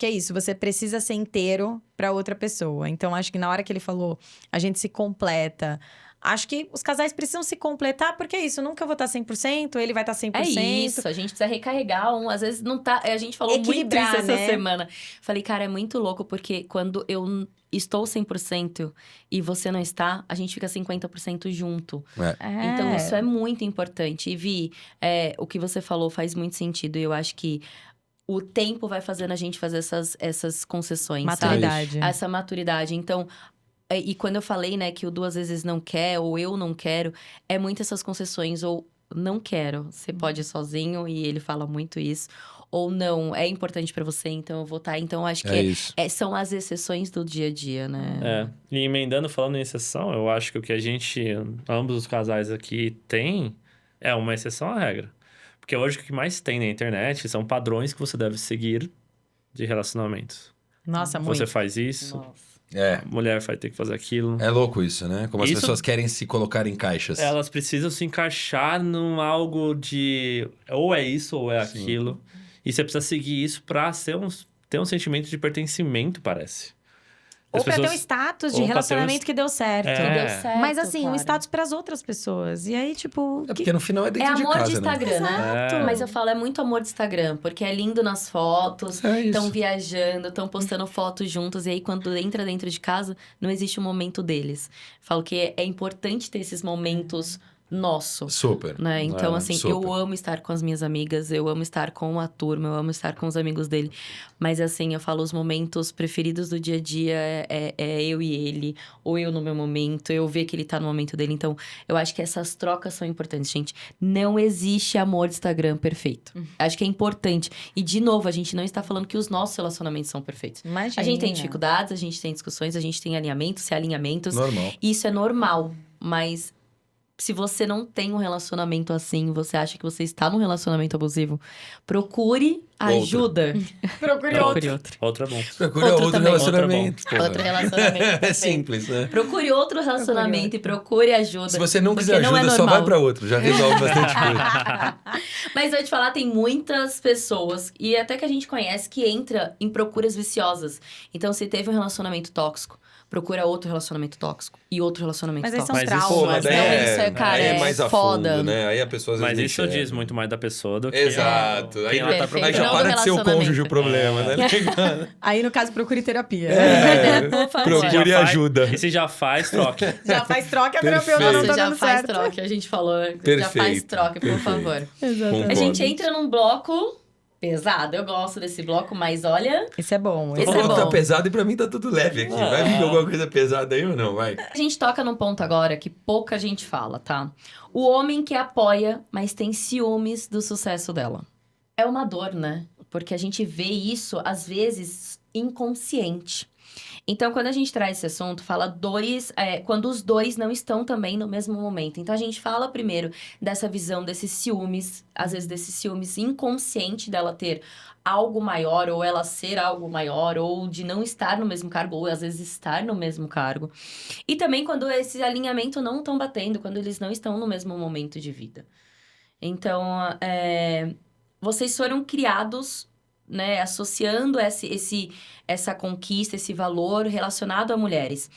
é isso, você precisa ser inteiro pra outra pessoa. Então, acho que na hora que ele falou, a gente se completa. Acho que os casais precisam se completar, porque é isso, nunca eu vou estar 100%, ele vai estar 100%. É isso, a gente precisa recarregar às vezes não tá... A gente falou muito Equilibrar, isso essa né? semana. Falei, cara, é muito louco, porque quando eu estou 100% e você não está, a gente fica 50% junto. Então, isso é muito importante. E, Vi, o que você falou faz muito sentido. E eu acho que o tempo vai fazendo a gente fazer essas concessões, sabe? Maturidade. Essa maturidade. Então, e quando eu falei, né, que o duas vezes não quer, ou eu não quero, é muito essas concessões, ou não quero, você pode ir sozinho, e ele fala muito isso. Ou não, é importante pra você, então eu vou estar. Então, eu acho que isso. são as exceções do dia a dia, né? E emendando, falando em exceção, eu acho que o que ambos os casais aqui têm, é uma exceção à regra. Porque hoje o que mais tem na internet são padrões que você deve seguir de relacionamentos. Nossa, muito. Você faz isso, Nossa. É. a mulher vai ter que fazer aquilo. É louco isso, né? Como as Isso- pessoas querem se colocar em caixas. Elas precisam se encaixar num algo de ou é isso ou é Sim. aquilo. E você precisa seguir isso pra ter um sentimento de pertencimento, parece. Ou As pra ter um pessoas- status ou de pra ter relacionamento um- que deu certo. É. Que deu certo, Mas assim, um cara. status pras outras pessoas. E aí, tipo... É porque no final é É dentro de amor casa, de né? Instagram, né? É. Mas eu falo, é muito amor de Instagram, porque é lindo nas fotos, É isso. estão viajando, estão postando fotos juntos, e aí quando entra dentro de casa, não existe um momento deles. Falo que é importante ter esses momentos nossos. Super. Né? Então, assim, super. eu amo estar com as minhas amigas, eu amo estar com a turma, eu amo estar com os amigos dele. Mas, assim, eu falo, os momentos preferidos do dia a dia é eu e ele, ou eu no meu momento, eu ver que ele tá no momento dele. Então, eu acho que essas trocas são importantes, gente. Não existe amor de Instagram perfeito. Acho que é importante. E, de novo, a gente não está falando que os nossos relacionamentos são perfeitos. Imagina. A gente tem dificuldades, a gente tem discussões, a gente tem alinhamentos, se alinhamentos. Normal. Isso é normal, mas se você não tem um relacionamento assim, você acha que você está num relacionamento abusivo, procure ajuda. Procure Não, outro. Outro é bom. Procura Outro outro também. relacionamento. porra. Outro relacionamento. É perfeito. simples, né? Procure outro relacionamento e procure ajuda. Se você não porque quiser não é ajuda, só normal. vai pra outro. Já resolve bastante coisa. Mas eu vou te falar, tem muitas pessoas, e até que a gente conhece, que entra em procuras viciosas. Então, se teve um relacionamento tóxico, procura outro relacionamento tóxico. E outro relacionamento Mas aí são tóxico. Mas isso- Pô, traumas, mas Não, daí isso é, cara, aí é mais a foda. fundo, né? Aí a pessoa às Mas vezes isso nem diz enxerga. muito mais da pessoa do que Exato. quem Aí, ela tá Perfeito. aí procurando. já Não para do de ser o cônjuge o relacionamento. problema, né? Aí, no caso, procure terapia. Por favor. E se já Procure faz- ajuda. E se já faz, troque. Já faz troca, a Perfeito. terapeuta não Nossa, tá já dando faz certo. troca. A gente falou, já faz Perfeito, troca, por perfeito. favor. Concordo. A gente entra num bloco pesado. Eu gosto desse bloco, mas olha... Esse é bom. Esse O é bloco tá bom. pesado e pra mim tá tudo leve aqui. Vai vir alguma coisa pesada aí ou não? Vai. A gente toca num ponto agora que pouca gente fala, tá? O homem que apoia, mas tem ciúmes do sucesso dela. É uma dor, né? Porque a gente vê isso, às vezes, inconsciente. Então, quando a gente traz esse assunto, fala quando os dois não estão também no mesmo momento. Então, a gente fala primeiro dessa visão desses ciúmes, às vezes desses ciúmes inconsciente dela ter algo maior, ou ela ser algo maior, ou de não estar no mesmo cargo, ou às vezes estar no mesmo cargo. E também quando esse alinhamento não estão batendo, quando eles não estão no mesmo momento de vida. Então, vocês foram criados, né, associando essa conquista, esse valor relacionado a mulheres.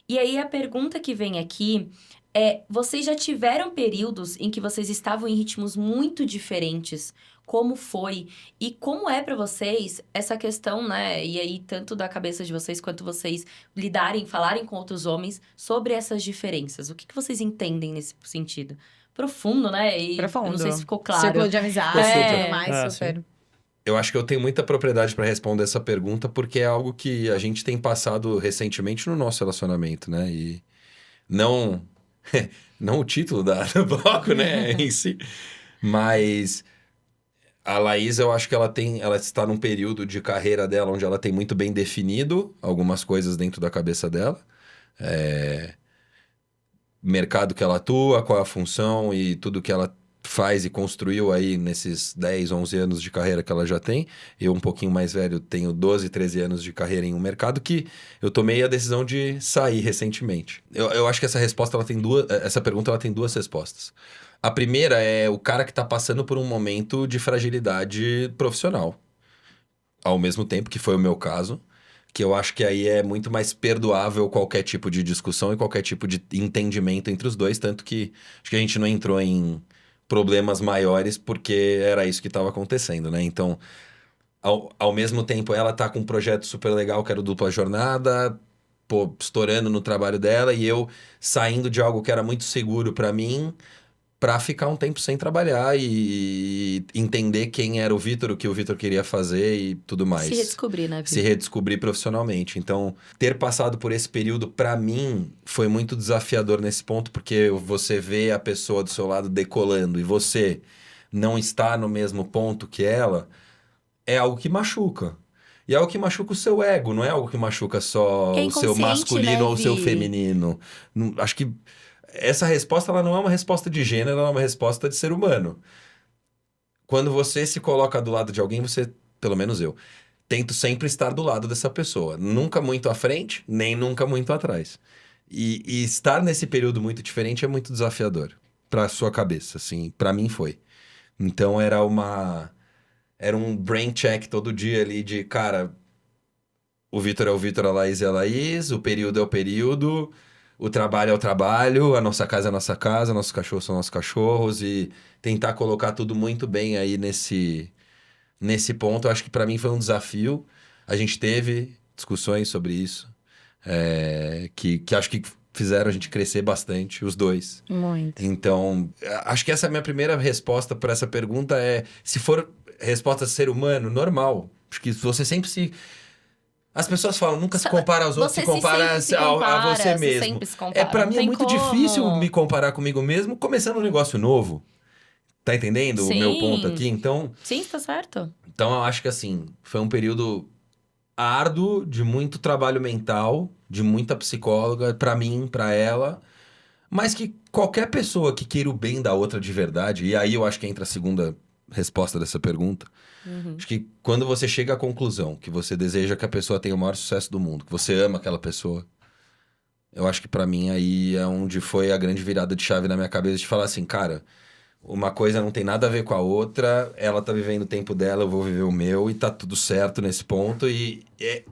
E aí, a pergunta que vem aqui é: vocês já tiveram períodos em que vocês estavam em ritmos muito diferentes? Como foi? E como é pra vocês essa questão, né? E aí, tanto da cabeça de vocês, quanto vocês falarem com outros homens sobre essas diferenças. O que vocês entendem nesse sentido? Profundo, né? E Profundo. eu não sei se ficou claro. Círculo de amizade e É. tudo mais, Ah, super. Eu acho que eu tenho muita propriedade pra responder essa pergunta, porque é algo que a gente tem passado recentemente no nosso relacionamento, né? E não, não o título do bloco, né, em si, mas a Laís, eu acho que ela está num período de carreira dela onde ela tem muito bem definido algumas coisas dentro da cabeça dela. Mercado que ela atua, qual é a função e tudo que ela faz e construiu aí nesses 10, 11 anos de carreira que ela já tem. Eu, um pouquinho mais velho, tenho 12, 13 anos de carreira em um mercado que eu tomei a decisão de sair recentemente. Eu acho que essa pergunta ela tem duas respostas. A primeira é o cara que está passando por um momento de fragilidade profissional. Ao mesmo tempo que foi o meu caso, que eu acho que aí é muito mais perdoável qualquer tipo de discussão e qualquer tipo de entendimento entre os dois, tanto que acho que a gente não entrou em problemas maiores porque era isso que estava acontecendo, né? Então, ao mesmo tempo, ela tá com um projeto super legal, que era o Dupla Jornada, pô, estourando no trabalho dela, e eu saindo de algo que era muito seguro para mim, para ficar um tempo sem trabalhar e entender quem era o Vitor, o que o Vitor queria fazer e tudo mais. Se redescobrir, né, Se Vitor? redescobrir profissionalmente. Então, ter passado por esse período, para mim, foi muito desafiador nesse ponto, porque você vê a pessoa do seu lado decolando e você não está no mesmo ponto que ela, é algo que machuca. E é algo que machuca o seu ego, não é algo que machuca só É o seu inconsciente, masculino né, ou o seu Vi? feminino. Acho que essa resposta ela não é uma resposta de gênero, ela é uma resposta de ser humano. quando você se coloca do lado de alguém, você, pelo menos eu, tento sempre estar do lado dessa pessoa. Nunca muito à frente, nem nunca muito atrás. E estar nesse período muito diferente é muito desafiador pra sua cabeça, assim. Pra mim foi. Então era um brain check todo dia ali de, cara, o Vitor é o Vitor, a Laís é a Laís, o período é o período, o trabalho é o trabalho, a nossa casa é a nossa casa, nossos cachorros são nossos cachorros, e tentar colocar tudo muito bem aí nesse ponto. Eu acho que pra mim foi um desafio. A gente teve discussões sobre isso, que acho que fizeram a gente crescer bastante, os dois. Muito. Então, acho que essa é a minha primeira resposta para essa pergunta se for resposta ser humano, normal. Acho que você sempre se... As pessoas falam, nunca se compara aos outros, Você se compara a você mesmo. sempre se compara. Pra mim Não é tem muito como. difícil me comparar comigo mesmo, começando um negócio novo. Tá entendendo o meu ponto aqui? Então, Sim, tá certo. eu acho que assim, foi um período árduo, de muito trabalho mental, de muita psicóloga, pra mim, pra ela, mas que qualquer pessoa que queira o bem da outra de verdade, e aí eu acho que entra a segunda resposta dessa pergunta, acho que quando você chega à conclusão que você deseja que a pessoa tenha o maior sucesso do mundo, que você ama aquela pessoa, eu acho que pra mim aí é onde foi a grande virada de chave na minha cabeça de falar assim, cara, uma coisa não tem nada a ver com a outra, ela tá vivendo o tempo dela, eu vou viver o meu, e tá tudo certo nesse ponto, e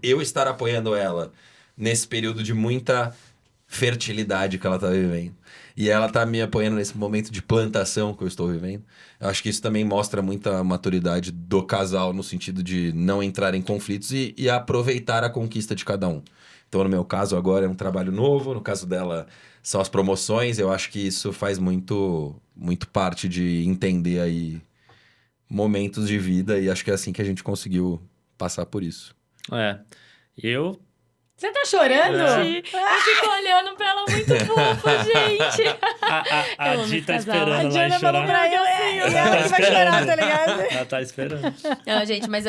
eu estar apoiando ela nesse período de muita fertilidade que ela tá vivendo, e ela tá me apoiando nesse momento de plantação que eu estou vivendo, eu acho que isso também mostra muita maturidade do casal, no sentido de não entrar em conflitos e aproveitar a conquista de cada um. Então, no meu caso, agora é um trabalho novo, no caso dela são as promoções, eu acho que isso faz muito parte de entender aí momentos de vida, e acho que é assim que a gente conseguiu passar por isso. Eu... Você tá chorando? Eu fico olhando pra ela muito fofa, gente. A Eu amo Di esse tá casal. esperando A lá Diana e falou chorar. pra eu, Ela e ela que vai chorar, tá ligado? Ela tá esperando. Não, gente, mas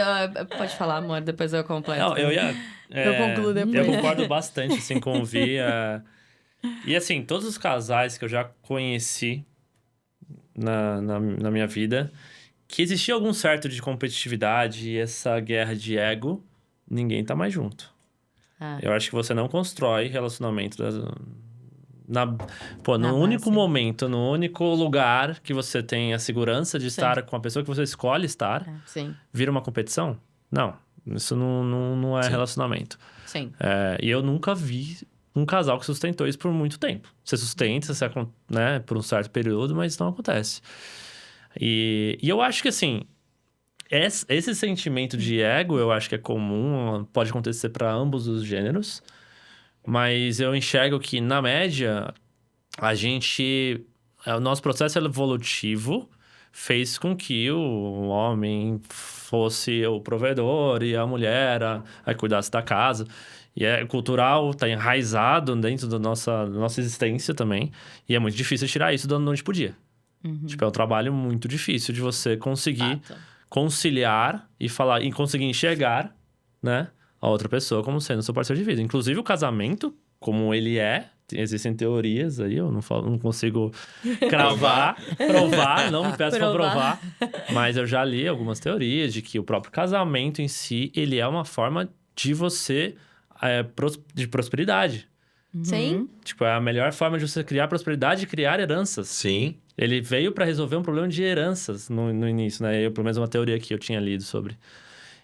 pode falar, amor, depois eu completo. Não, eu ia... Eu concluo depois. Eu concordo bastante, assim, com o Vi. E, assim, todos os casais que eu já conheci na minha vida, que existia algum certo de competitividade e essa guerra de ego, ninguém tá mais junto. Eu acho que você não constrói relacionamento no único momento, no único lugar que você tem a segurança de estar com a pessoa que você escolhe estar, Sim, vira uma competição? Não, isso não é Sim. relacionamento. sim. E eu nunca vi um casal que sustentou isso por muito tempo. Você sustenta, né, por um certo período, mas não acontece. E eu acho que, assim, esse sentimento de ego, eu acho que é comum, pode acontecer para ambos os gêneros, mas eu enxergo que, na média, o nosso processo evolutivo fez com que o homem fosse o provedor e a mulher a cuidasse da casa. E é cultural, tá enraizado dentro da nossa existência também. E é muito difícil tirar isso da noite pro dia. Tipo, é um trabalho muito difícil de você conseguir conciliar e falar, e conseguir enxergar, né, a outra pessoa como sendo seu parceiro de vida. Inclusive, o casamento, como ele existem teorias aí, eu não consigo provar, não me peço pra provar. Mas eu já li algumas teorias de que o próprio casamento em si, ele é uma forma de você, de prosperidade. Sim. Tipo, é a melhor forma de você criar prosperidade e criar heranças. Sim. Ele veio para resolver um problema de heranças no início, né? Pelo menos uma teoria que eu tinha lido sobre.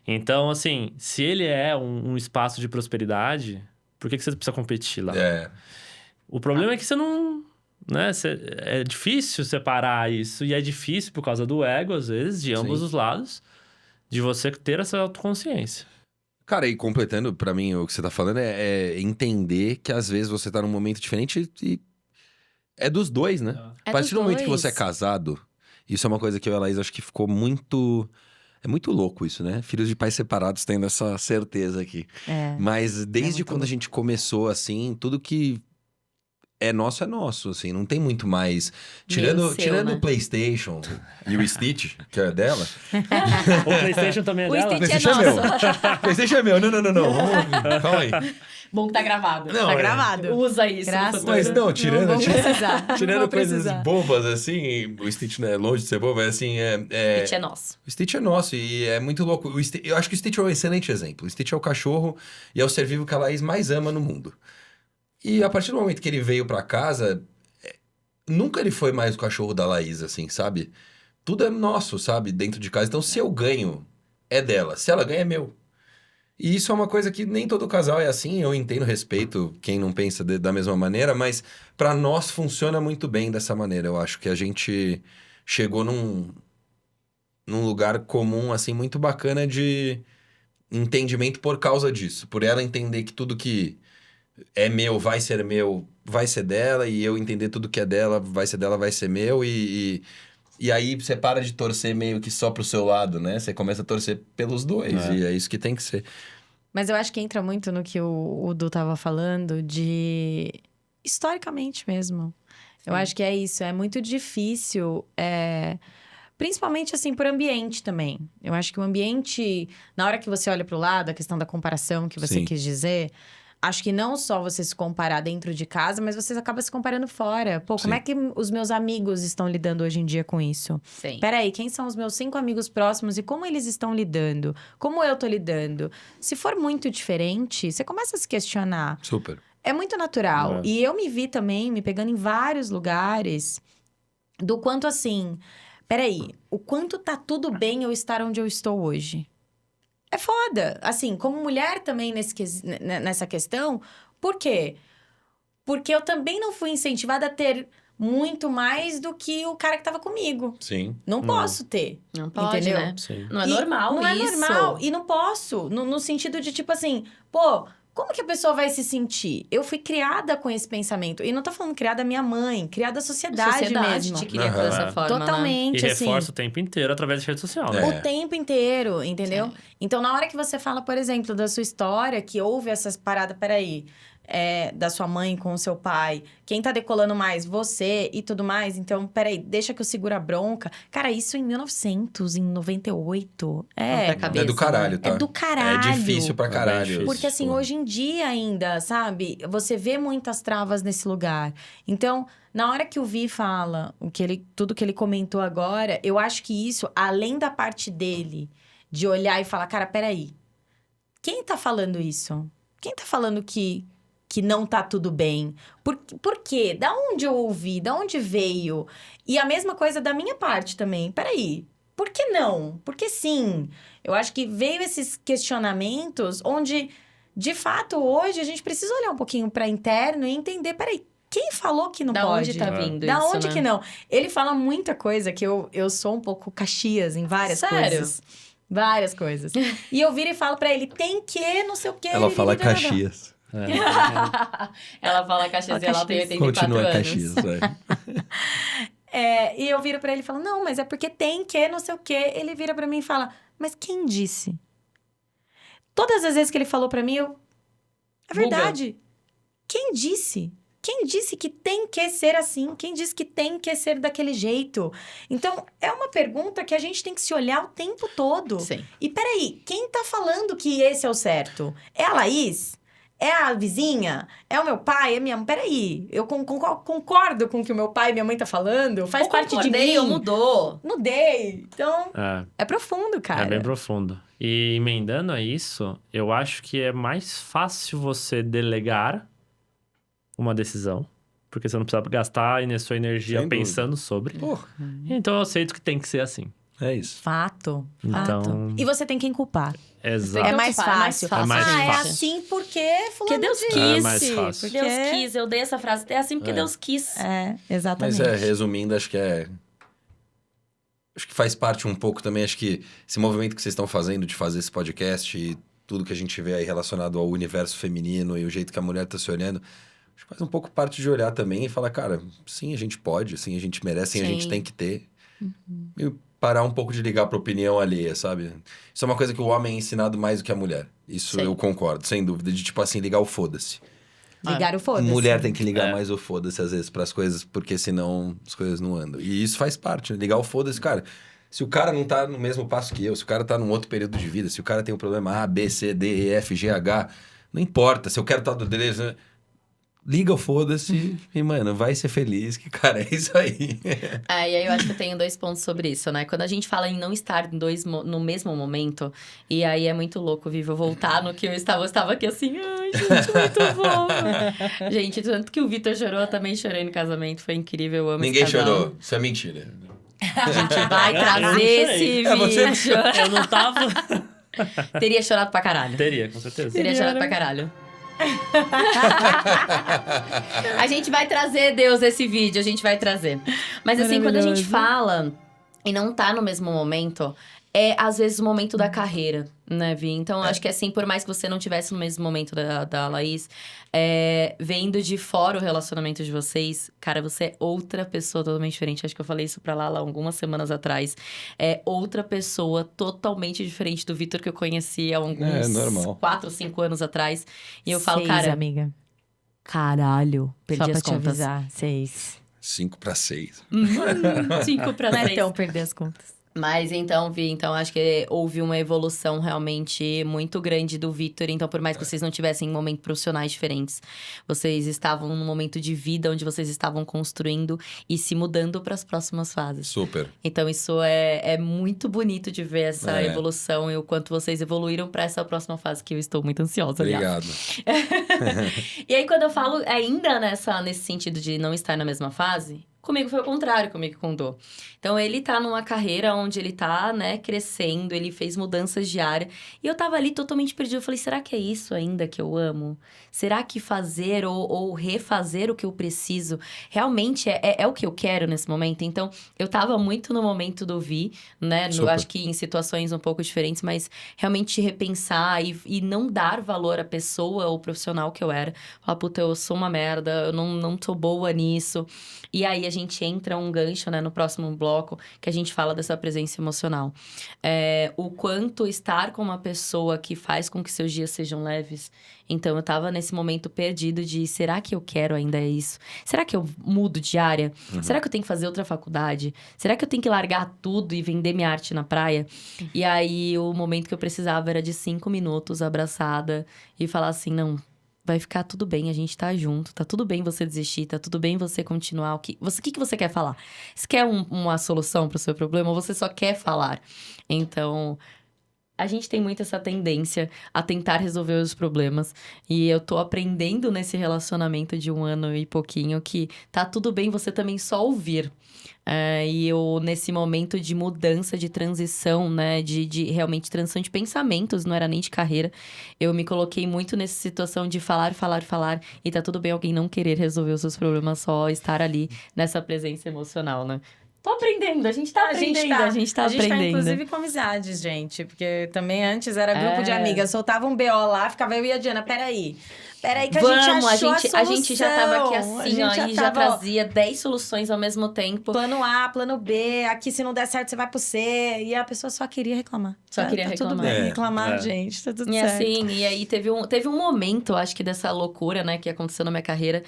Então, assim, se ele é um espaço de prosperidade, por que você precisa competir lá? O problema é que você não... né? É difícil separar isso. E é difícil por causa do ego, às vezes, de ambos os lados, de você ter essa autoconsciência. Cara, e completando, pra mim, o que você tá falando é entender que às vezes você tá num momento diferente e é dos dois, né? A partir do momento que você é casado, isso é uma coisa que eu e a Laís acho que ficou muito... É muito louco isso, né? Filhos de pais separados tendo essa certeza aqui. Mas desde quando a gente começou, assim, tudo que é nosso, assim. Não tem muito mais... Tirando né? o PlayStation e o Stitch, que é dela. O PlayStation também é O dela? Stitch é PlayStation é meu. nosso. PlayStation é meu. Não. Calma aí. Bom que tá gravado. Não, Tá é. gravado. Usa isso Graças no a futuro. Mas não, Não vou precisar. não tirando vou coisas precisar. bobas, assim, o Stitch não é longe de ser bobo, mas assim, Pitch é nosso. o Stitch é nosso e é muito louco. Eu acho que o Stitch é um excelente exemplo. O Stitch é o cachorro e é o ser vivo que a Laís mais ama no mundo. E a partir do momento que ele veio pra casa, nunca ele foi mais o cachorro da Laís, assim, sabe? Tudo é nosso, sabe? Dentro de casa. Então, se eu ganho, é dela. Se ela ganha, é meu. E isso é uma coisa que nem todo casal é assim. Eu entendo, respeito quem não pensa da mesma maneira, mas pra nós funciona muito bem dessa maneira. Eu acho que a gente chegou num lugar comum, assim, muito bacana de entendimento por causa disso. Por ela entender que tudo que é meu, vai ser dela, e eu entender tudo que é dela, vai ser meu, e aí você para de torcer meio que só pro seu lado, né? Você começa a torcer pelos dois, e é isso que tem que ser. Mas eu acho que entra muito no que o Du tava falando de... Historicamente mesmo. Eu acho que é isso. É muito difícil... Principalmente, assim, por ambiente também. Eu acho que o ambiente... Na hora que você olha pro lado, a questão da comparação que você Sim. quis dizer... Acho que não só você se comparar dentro de casa, mas você acaba se comparando fora. Pô, como Sim. é que os meus amigos estão lidando hoje em dia com isso? Sim. Peraí, quem são os meus 5 amigos próximos e como eles estão lidando? Como eu tô lidando? Se for muito diferente, você começa a se questionar. Super. É muito natural. É. E eu me vi também me pegando em vários lugares do quanto assim... Peraí, o quanto tá tudo bem eu estar onde eu estou hoje? É foda. Assim, como mulher também nessa questão. Por quê? Porque eu também não fui incentivada a ter muito mais do que o cara que tava comigo. Sim. Não posso ter. Não pode, Entendeu? né? Sim. Não é E normal não isso. é normal. E não posso. No sentido de, tipo assim... Pô, como que a pessoa vai se sentir? Eu fui criada com esse pensamento. E não tô falando criada minha mãe. Criada a sociedade mesmo. te cria Aham. dessa forma, né? Totalmente, E assim. reforça o tempo inteiro através de rede social, né? É. O tempo inteiro, entendeu? Sim. Então, na hora que você fala, por exemplo, da sua história, que houve essas paradas, peraí, da sua mãe com o seu pai, quem tá decolando mais? Você e tudo mais. Então, peraí, deixa que eu seguro a bronca. Cara, isso em 1998. Vai pra cabeça, É do caralho, tá? É do caralho. É difícil pra É bem caralho. difícil. Porque, assim, Pô. hoje em dia ainda, sabe? Você vê muitas travas nesse lugar. Então, na hora que o Vi fala tudo que ele comentou agora, eu acho que isso, além da parte dele, de olhar e falar, cara, peraí. Quem tá falando isso? Quem tá falando que não tá tudo bem? Por quê? Da onde eu ouvi? Da onde veio? E a mesma coisa da minha parte também. Peraí. Por que não? Por que sim? Eu acho que veio esses questionamentos onde, de fato, hoje a gente precisa olhar um pouquinho para interno e entender, peraí, quem falou que não Da pode? onde tá vindo Da isso, onde né? que não? Ele fala muita coisa que eu sou um pouco Caxias em várias Sério? coisas. Várias coisas. E eu viro e falo pra ele, tem que, não sei o quê. Ela fala liriri, Caxias. Ela fala Caxias e ela tem 84 Continua anos. Caxias, vai. E eu viro pra ele e falo, não, mas é porque tem que, não sei o quê. Ele vira pra mim e fala, mas quem disse? Todas as vezes que ele falou pra mim, eu... É Buga. verdade. Quem disse? Quem disse que tem que ser assim? Quem disse que tem que ser daquele jeito? Então, é uma pergunta que a gente tem que se olhar o tempo todo. Sim. E peraí, quem tá falando que esse é o certo? É a Laís? É a vizinha? É o meu pai? É minha mãe? Peraí, eu concordo com o que o meu pai e minha mãe tá falando? Faz Ou parte de concordei, mim? ou mudou. Mudei. Então, É, é profundo, cara. é bem profundo. E emendando a isso, eu acho que é mais fácil você delegar uma decisão, porque você não precisa gastar a sua energia Sem dúvida. pensando sobre. Porra, Então eu aceito que tem que ser assim. é isso. Fato. Então- Fato. E você tem que inculpar. Exato. É mais ocupar, fácil. É mais É fácil. assim porque fulano Porque Deus disse. quis. É mais fácil. Deus Porque- quis. Eu dei essa frase. É assim porque É. Deus quis. É, Mas exatamente. resumindo, acho que faz parte um pouco também, acho que esse movimento que vocês estão fazendo de fazer esse podcast e tudo que a gente vê aí relacionado ao universo feminino e o jeito que a mulher tá se olhando, acho que faz um pouco parte de olhar também e falar, cara, sim, a gente pode, sim, a gente merece, sim, a gente Sim. tem que ter. E parar um pouco de ligar pra opinião alheia, sabe? Isso é uma coisa que o homem é ensinado mais do que a mulher. Isso Sim. eu concordo, sem dúvida. De, tipo assim, ligar o foda-se. Ligar o foda-se. Mulher tem que ligar É. mais o foda-se às vezes pras coisas, porque senão as coisas não andam. E isso faz parte, né? Ligar o foda-se, cara. Se o cara não tá no mesmo passo que eu, se o cara tá num outro período de vida, se o cara tem um problema A, B, C, D, E, F, G, H, Não importa se eu quero tal do dele. Liga o foda-se e, mano, vai ser feliz, que, cara, é isso aí. E aí eu acho que eu tenho 2 pontos sobre isso, né? Quando a gente fala em não estar no mesmo momento, e aí é muito louco, Vivo, eu voltar no que eu estava aqui assim, ai, gente, muito bom. Gente, tanto que o Vitor chorou, eu também chorei no casamento, foi incrível, eu amo Ninguém esse casal. chorou. Isso é mentira. A gente vai Eu trazer não chorei. esse É, você vídeo. Eu não tava... Teria chorado pra caralho. Teria, com certeza. Teria chorado pra caralho. A gente vai trazer, Deus, esse vídeo, a gente vai trazer. Mas assim, quando a gente fala e não tá no mesmo momento, é às vezes o momento da carreira, né, Vi? Então, acho que assim, por mais que você não tivesse no mesmo momento da Laís, vendo de fora o relacionamento de vocês, cara, você é outra pessoa totalmente diferente. Acho que eu falei isso pra Lala algumas semanas atrás. É outra pessoa totalmente diferente do Vitor que eu conheci há alguns normal. 4 ou 5 anos atrás. E eu falo, 6, cara, amiga. caralho, perdi Só pra as te contas. avisar, 6. 5-6. 5 pra Não é 6. tão perder as contas. Mas então, Vi, então acho que houve uma evolução realmente muito grande do Vitor. Então, por mais que vocês não tivessem momentos profissionais diferentes, vocês estavam num momento de vida onde vocês estavam construindo e se mudando para as próximas fases. Super. Então, isso é muito bonito de ver essa evolução e o quanto vocês evoluíram para essa próxima fase, que eu estou muito ansiosa, aliás. Obrigado. E aí, quando eu falo ainda nesse sentido de não estar na mesma fase, comigo foi o contrário, comigo com o Dô. Então, ele tá numa carreira onde ele tá, né, crescendo, ele fez mudanças de área. E eu tava ali totalmente perdida. Eu falei, será que é isso ainda que eu amo? Será que fazer ou refazer o que eu preciso realmente é o que eu quero nesse momento? Então, eu tava muito no momento do Vi, né? Acho que em situações um pouco diferentes, mas realmente repensar e não dar valor à pessoa ou profissional que eu era. Falar, puta, eu sou uma merda, eu não tô boa nisso. E aí, a gente entra um gancho, né, no próximo bloco, que a gente fala dessa presença emocional. O quanto estar com uma pessoa que faz com que seus dias sejam leves. Então, eu tava nesse momento perdido de, será que eu quero ainda isso? Será que eu mudo de área? Será que eu tenho que fazer outra faculdade? Será que eu tenho que largar tudo e vender minha arte na praia? E aí, o momento que eu precisava era de 5 minutos, abraçada, e falar assim, não... Vai ficar tudo bem, a gente tá junto. Tá tudo bem você desistir, tá tudo bem você continuar. O que você quer falar? Você quer uma solução pro seu problema ou você só quer falar? Então, a gente tem muito essa tendência a tentar resolver os problemas. E eu tô aprendendo nesse relacionamento de 1 ano e pouquinho que tá tudo bem você também só ouvir. E eu, nesse momento de mudança, de transição, né? De realmente transição de pensamentos, não era nem de carreira. Eu me coloquei muito nessa situação de falar. E tá tudo bem alguém não querer resolver os seus problemas, só estar ali nessa presença emocional, né? Tô aprendendo, a gente tá aprendendo. A gente tá inclusive, com amizades, gente. Porque também antes era grupo de amigas. Soltava um BO lá, ficava eu e a Diana. Peraí que a gente achou a gente já tava aqui assim, ó. E já trazia 10 soluções ao mesmo tempo. Plano A, plano B. Aqui, se não der certo, você vai pro C. E a pessoa só queria reclamar. Só queria reclamar. Tudo bem reclamar, gente. Tá tudo certo. Assim, e aí teve um momento, acho que dessa loucura, né? Que aconteceu na minha carreira.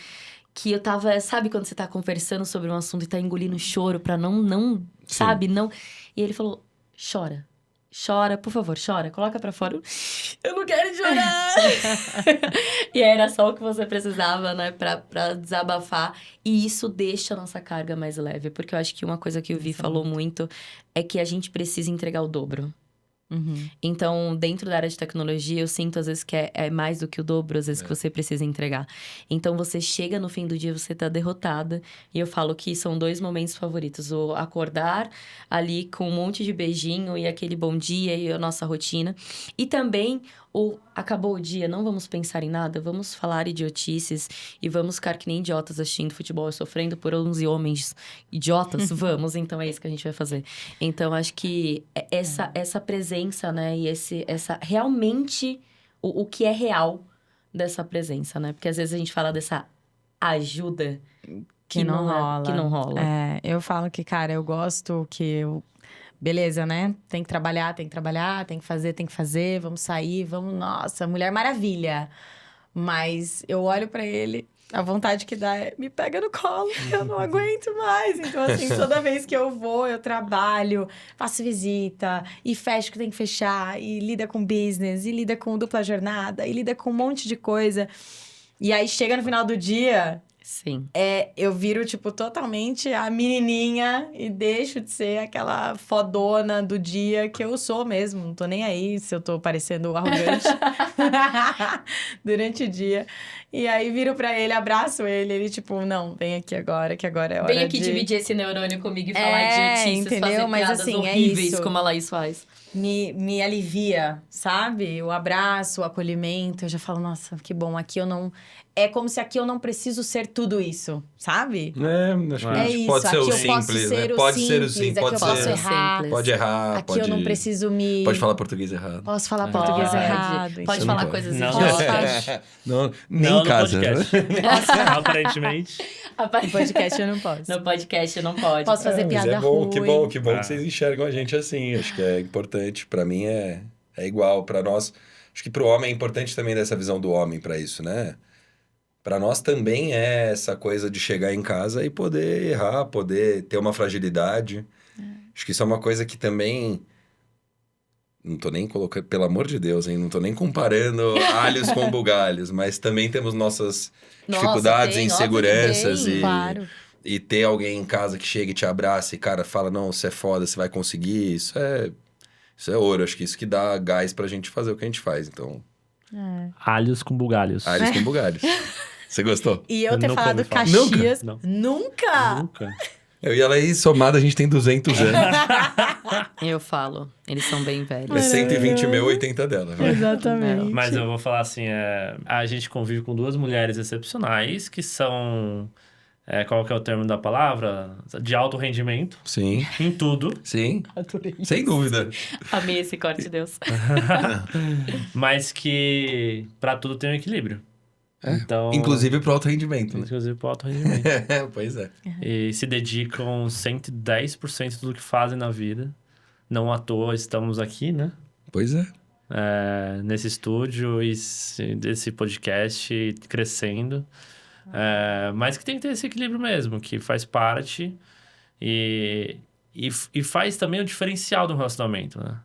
Que eu tava... Sabe quando você tá conversando sobre um assunto e tá engolindo choro pra não sabe? Não... E ele falou, chora, por favor, chora, coloca pra fora. Eu não quero chorar! E aí era só o que você precisava, né, pra desabafar. E isso deixa a nossa carga mais leve. Porque eu acho que uma coisa que o Vi falou muito é que a gente precisa entregar o dobro. Então, dentro da área de tecnologia, eu sinto às vezes que é mais do que o dobro, às vezes que você precisa entregar. Então, você chega no fim do dia, você tá derrotada. E eu falo que são 2 momentos favoritos. O acordar ali com um monte de beijinho e aquele bom dia e a nossa rotina. E também o acabou o dia, não vamos pensar em nada, vamos falar idiotices e vamos ficar que nem idiotas assistindo futebol e sofrendo por 11 homens idiotas. Vamos, então é isso que a gente vai fazer. Então, acho que essa presença, né, e essa realmente o que é real dessa presença, né? Porque às vezes a gente fala dessa ajuda que não rola. Eu falo que, cara, eu gosto que eu... Beleza, né? Tem que trabalhar, tem que fazer, vamos sair, vamos... Nossa, Mulher Maravilha. Mas eu olho pra ele, a vontade que dá é me pega no colo, eu não aguento mais. Então, assim, toda vez que eu vou, eu trabalho, faço visita, e fecho o que tem que fechar, e lida com business, e lida com dupla jornada, e lida com um monte de coisa. E aí, chega no final do dia, Sim. eu viro, tipo, totalmente a menininha e deixo de ser aquela fodona do dia que eu sou mesmo. Não tô nem aí se eu tô parecendo arrogante durante o dia. E aí, viro pra ele, abraço ele, tipo, não, vem aqui agora, que agora é hora Vem aqui de... dividir esse neurônio comigo e falar idiotices, entendeu? fazer Mas, piadas assim, é horríveis, isso. como a Laís faz. Me alivia, sabe? O abraço, o acolhimento. Eu já falo, nossa, que bom, aqui eu não... É como se aqui eu não preciso ser tudo isso, sabe? Acho que É a gente isso, pode ser aqui o eu posso simples, ser né? o Pode ser o simples, simples, aqui pode eu posso ser... errar. Simples. Pode errar, Aqui pode... eu não preciso me... Pode falar português errado. Posso falar É. português Pode. errado. Pode Você falar não coisas Não, idiotas. Não, nem Não em casa. no podcast. Aparentemente. No podcast eu não posso. No podcast não pode. Posso fazer Mas piada é bom, ruim. que bom Ah. que vocês enxergam a gente assim. Acho que é importante. Pra mim é igual. Pra nós, acho que pro homem é importante também dessa visão do homem pra isso, né? Pra nós também é essa coisa de chegar em casa e poder errar, poder ter uma fragilidade. Acho que isso é uma coisa que também... Não tô nem colocando... Pelo amor de Deus, hein? Não tô nem comparando alhos com bugalhos. Mas também temos nossas dificuldades, tem, inseguranças óbvio que tem, Claro. e ter alguém em casa que chega e te abraça e, cara, fala, não, você é foda, você vai conseguir. Isso é ouro. Acho que isso que dá gás pra gente fazer o que a gente faz. Então, Alhos com bugalhos. alhos com bugalhos. Você gostou? E eu Eu ter nunca falado ouvi falar. Caxias... Nunca? Nunca? Nunca. Eu e ela aí, somada, a gente tem 200 anos. Eu falo. Eles são bem velhos. É 120 meu, 80 dela. Vai. Exatamente. Mas eu vou falar assim, a gente convive com duas mulheres excepcionais que são, qual que é o termo da palavra? De alto rendimento Sim, em tudo, sim. Adorei. Sem dúvida. Amei esse corte de Deus. mas que pra tudo tem um equilíbrio. Então, Inclusive pro alto rendimento, né? inclusive pro alto rendimento. Pois é. E se dedicam 110% do que fazem na vida. Não à toa estamos aqui, né? Pois é. Nesse estúdio e desse podcast crescendo. Mas que tem que ter esse equilíbrio mesmo, que faz parte e faz também o diferencial do relacionamento, né?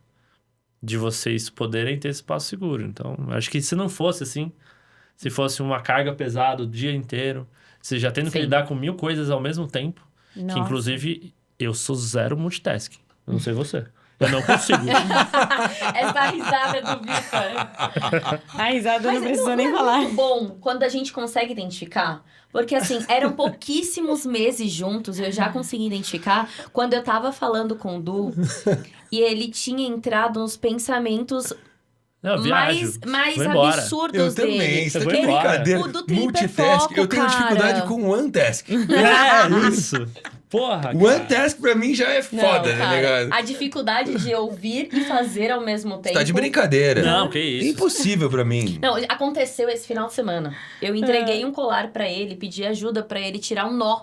De vocês poderem ter espaço seguro. Então, acho que se não fosse assim, se fosse uma carga pesada o dia inteiro, você já tendo que Sim. lidar com 1000 coisas ao mesmo tempo, que Nossa. inclusive eu sou zero multitasking. Eu não sei você. Eu não consigo. Essa risada do Vitor. A risada Mas não precisa nem é falar. muito bom quando a gente consegue identificar. Porque, assim, eram pouquíssimos meses juntos e eu já consegui identificar quando eu tava falando com o Du e ele tinha entrado nos pensamentos Eu viajo. mais vou embora. absurdos Eu também. dele. Isso Eu vou aqui é embora. brincadeira. O do tem Multitask. hiperfoco, Eu tenho dificuldade cara. com one task. É, isso. Porra, One cara. task pra mim já é Não, foda, né, cara, negado? a dificuldade de ouvir e fazer ao mesmo tempo. Você tá de brincadeira. Não, que isso. Impossível pra mim. Não, aconteceu esse final de semana. Eu entreguei um colar pra ele, pedi ajuda pra ele tirar um nó.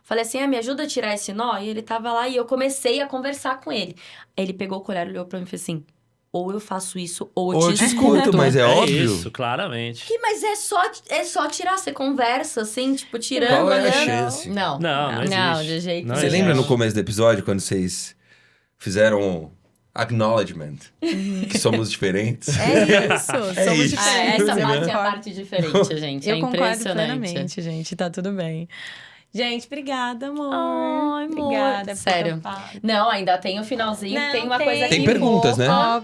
Falei assim, me ajuda a tirar esse nó? E ele tava lá e eu comecei a conversar com ele. Aí ele pegou o colar, olhou pra mim e fez assim, ou eu faço isso, ou eu te escuto. mas é óbvio. Isso, claramente. Mas é só tirar, você conversa assim, tipo, tirando, Qual é a olhando. chance? Não, Não existe. de jeito Não Você existe. lembra no começo do episódio, quando vocês fizeram um acknowledgement que somos diferentes? É isso. É Somos isso. diferentes. Essa eu parte é a concordo. parte diferente, gente. Eu é concordo impressionante. plenamente, gente. Tá tudo bem. Gente, obrigada, amor. Ai, amor. Obrigada. por Sério. topar. Não, ainda tem o finalzinho, Não, tem uma tem. coisa aqui. Tem perguntas, né? Ó.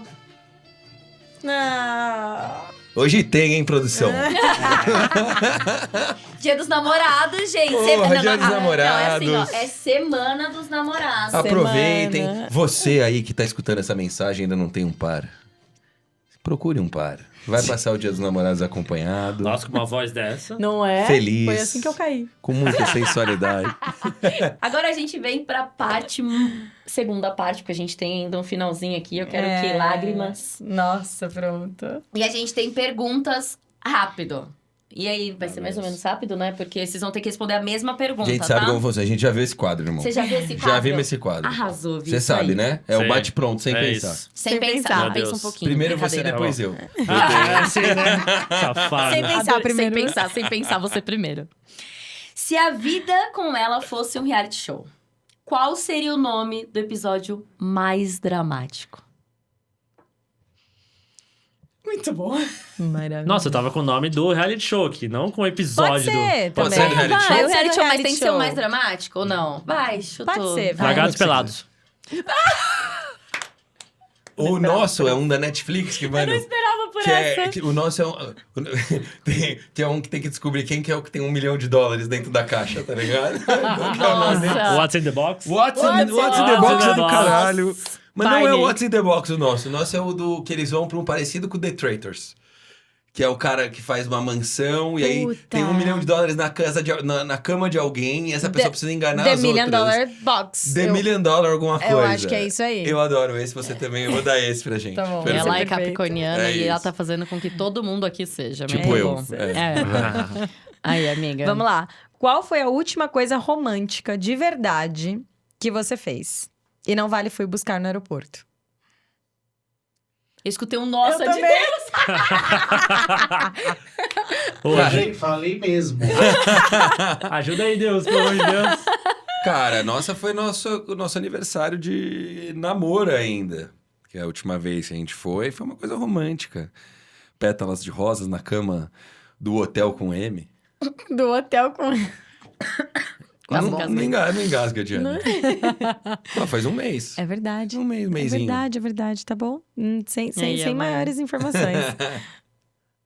Não. Hoje tem, hein, produção? Dia dos namorados, gente. Porra, Dia dos Não, é assim, ó. Namorados. É semana dos namorados. Aproveitem. Semana. Você aí que tá escutando essa mensagem e ainda não tem um par. Procure um par. Vai passar o Dia dos Namorados acompanhado. Nossa, com uma voz dessa. Não é? Feliz. Foi assim que eu caí. Com muita sensualidade. Agora a gente vem pra parte... Segunda parte, porque a gente tem ainda um finalzinho aqui. Eu quero o quê? Lágrimas. Nossa, pronto. E a gente tem perguntas rápido. E aí, vai ser mais ou menos rápido, né? Porque vocês vão ter que responder a mesma pergunta, A gente sabe tá? como funciona. A gente já viu esse quadro, irmão. Você já viu esse quadro? Já vimos esse quadro. Arrasou, viu? Você isso sabe, aí. né? É o Sei. bate-pronto, sem É pensar. isso. Sem Sem pensar, pensar. Meu pensa um Deus. pouquinho. Primeiro você, brincadeira. depois eu. Ah, assim, né? Safado. Sem pensar primeiro. Sem pensar você primeiro. Se a vida com ela fosse um reality show, qual seria o nome do episódio mais dramático? Muito bom. Maravilha. Nossa, eu tava com o nome do reality show aqui, não com o Pode episódio ser Pode também. ser do reality show? Vai, o Pode ser reality do show, mas tem que ser o show. mais dramático ou não? Vai, chutou. Pode ser, do vai. Largados Vai. Pelados. O nosso é um da Netflix que, mano... Esperava por Que essa. o nosso é um... que é um que tem que descobrir quem que é o que tem $1 milhão dentro da caixa, tá ligado? Qual que é o nome dele? Nossa. What's in the Box? What's in What's the in Box the é do Box? caralho. Mas não é Barney. o What's in the Box o nosso. O nosso é o do que eles vão pra um parecido com o The Traitors. Que é o cara que faz uma mansão e aí Puta. tem $1 milhão na casa na cama de alguém e essa pessoa precisa enganar The as Million outras. Dollar Box. The Eu- Million Dollar alguma coisa. Eu acho que é isso aí. Eu adoro esse, você também. Eu vou dar esse pra gente. Tá bom. Perfeito. Ela é Perfeito. capricorniana É e ela isso. tá fazendo com que todo mundo aqui seja. Tipo muito eu. bom. É. Aí, amiga. Vamos lá. Qual foi a última coisa romântica de verdade que você fez? E não vale fui buscar no aeroporto. Eu escutei um nossa Eu de também. Hoje. Falei mesmo. Ajuda aí, Deus, pelo amor de Deus. Cara, nossa foi o nosso aniversário de namoro ainda. Que a última vez que a gente foi uma coisa romântica. Pétalas de rosas na cama do hotel com M. Do hotel com... Quase não, casei. não engasga, Diana. Pô, faz um mês. É verdade. Um mêsinho. É verdade, tá bom? Sem Aí, amor. maiores informações.